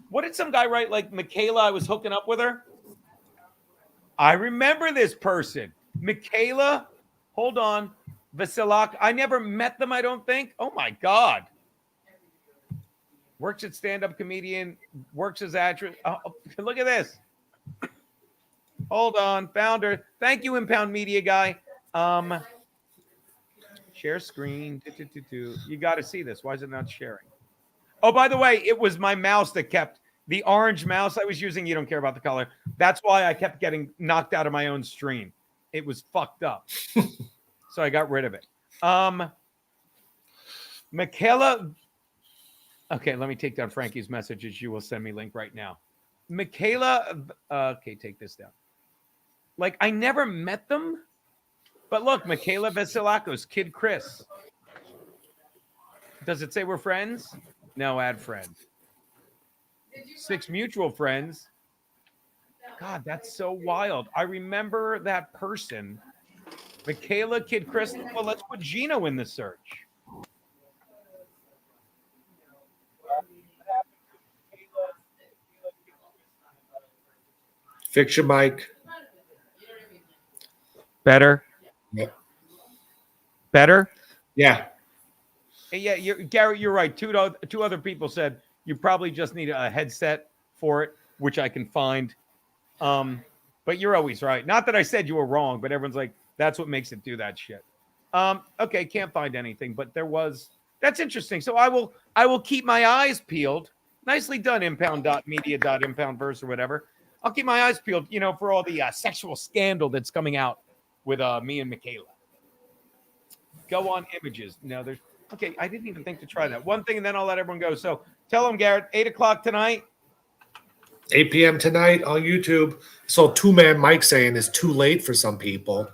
What did some guy write? Like Michaela, I was hooking up with her. I remember this person, Michaela. Hold on, Vasilak. I never met them. I don't think. Oh my God. Works at stand-up comedian. Works as actress. Oh, look at this. Hold on, founder. Thank you, Impound Media guy. Share screen. You got to see this. Why is it not sharing? Oh, by the way, it was my mouse that kept the orange mouse I was using. You don't care about the color. That's why I kept getting knocked out of my own stream. It was fucked up. So I got rid of it. Michaela. Okay, let me take down Frankie's messages. You will send me a link right now. Michaela. Okay, take this down. Like, I never met them. But look, Michaela Vasilakos, Kid Chris. Does it say we're friends? No, add friend. 6 mutual friends. God, that's so wild. I remember that person. Michaela, Kid Chris. Well, let's put Geno in the search. Fix your mic. Better? Yeah. Better? Yeah. Yeah, Garrett, you're right. Two other people said you probably just need a headset for it, which I can find. But you're always right. Not that I said you were wrong, but everyone's like, that's what makes it do that shit. Okay, can't find anything, but there was. That's interesting. So I will keep my eyes peeled. Nicely done, impound.media.impoundverse or whatever. I'll keep my eyes peeled, for all the sexual scandal that's coming out with me and Michaela. Go on images. No, there's okay. I didn't even think to try that. One thing, and then I'll let everyone go. So tell them, Garrett, 8:00 tonight. 8 p.m. tonight on YouTube. I saw two-man Mike saying it's too late for some people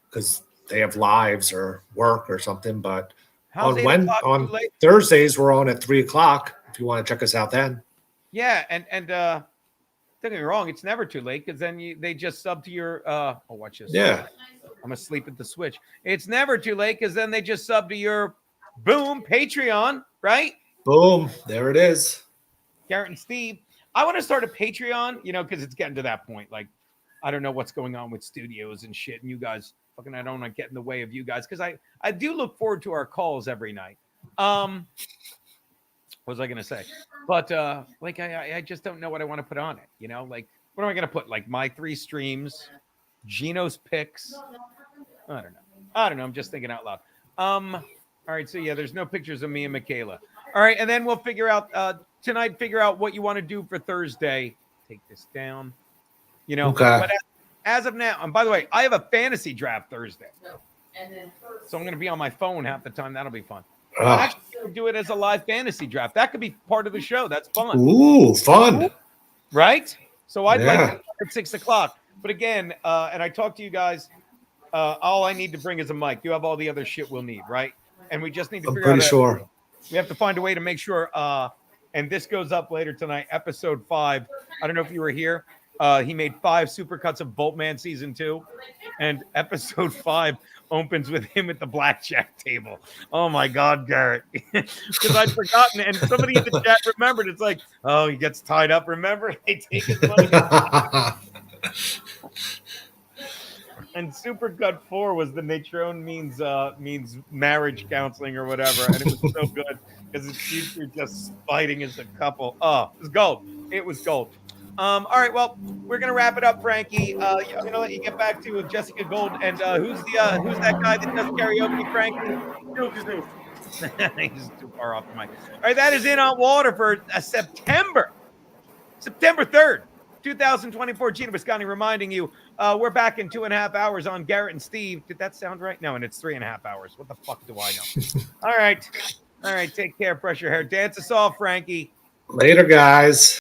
because they have lives or work or something. But on Thursdays, we're on at 3:00 if you want to check us out then. Yeah, and don't get me wrong, it's never too late because then they just sub to your watch this. Yeah. I'm asleep at the switch. It's never too late because then they just sub to your boom Patreon, right? Boom. There it is. Garrett and Steve. I want to start a Patreon, because it's getting to that point. Like, I don't know what's going on with studios and shit. And you guys, fucking, I don't want to get in the way of you guys because I do look forward to our calls every night. What was I going to say? But I just don't know what I want to put on it. Like, what am I going to put? Like my 3 streams, Geno's picks. I don't know. I'm just thinking out loud. All right. So yeah, there's no pictures of me and Michaela. All right. And then we'll figure out tonight, what you want to do for Thursday. Take this down, Okay. But as of now, and by the way, I have a fantasy draft Thursday. So I'm going to be on my phone half the time. That'll be fun. I'll actually do it as a live fantasy draft. That could be part of the show. That's fun. Ooh, fun. Right? So I'd like to at 6:00. But again, and I talked to you guys, all I need to bring is a mic. You have all the other shit we'll need, right? And we just need to figure out. Sure. We have to find a way to make sure, and this goes up later tonight, episode 5. I don't know if you were here. He made 5 supercuts of Boltman season 2, and episode 5 opens with him at the blackjack table. Oh my God, Garrett, because I'd forgotten, and somebody in the chat remembered. It's like, oh, he gets tied up. Remember, they take his money. And Supercut 4 was the Natron means marriage counseling or whatever, and it was so good because it's future just fighting as a couple. Oh, it was gold. It was gold. All right, well, we're gonna wrap it up, Frankie. I'm gonna let you get back to Jessica Gold, and who's that guy that does karaoke, Frankie? He's too far off the mic. All right, that is In Hot Water for September 3rd. 2024, Geno Biscotti reminding you, we're back in 2.5 hours on Garrett and Steve. Did that sound right? No, and it's 3.5 hours. What the fuck do I know? All right. Take care. Brush your hair. Dance us off, Frankie. Later, guys.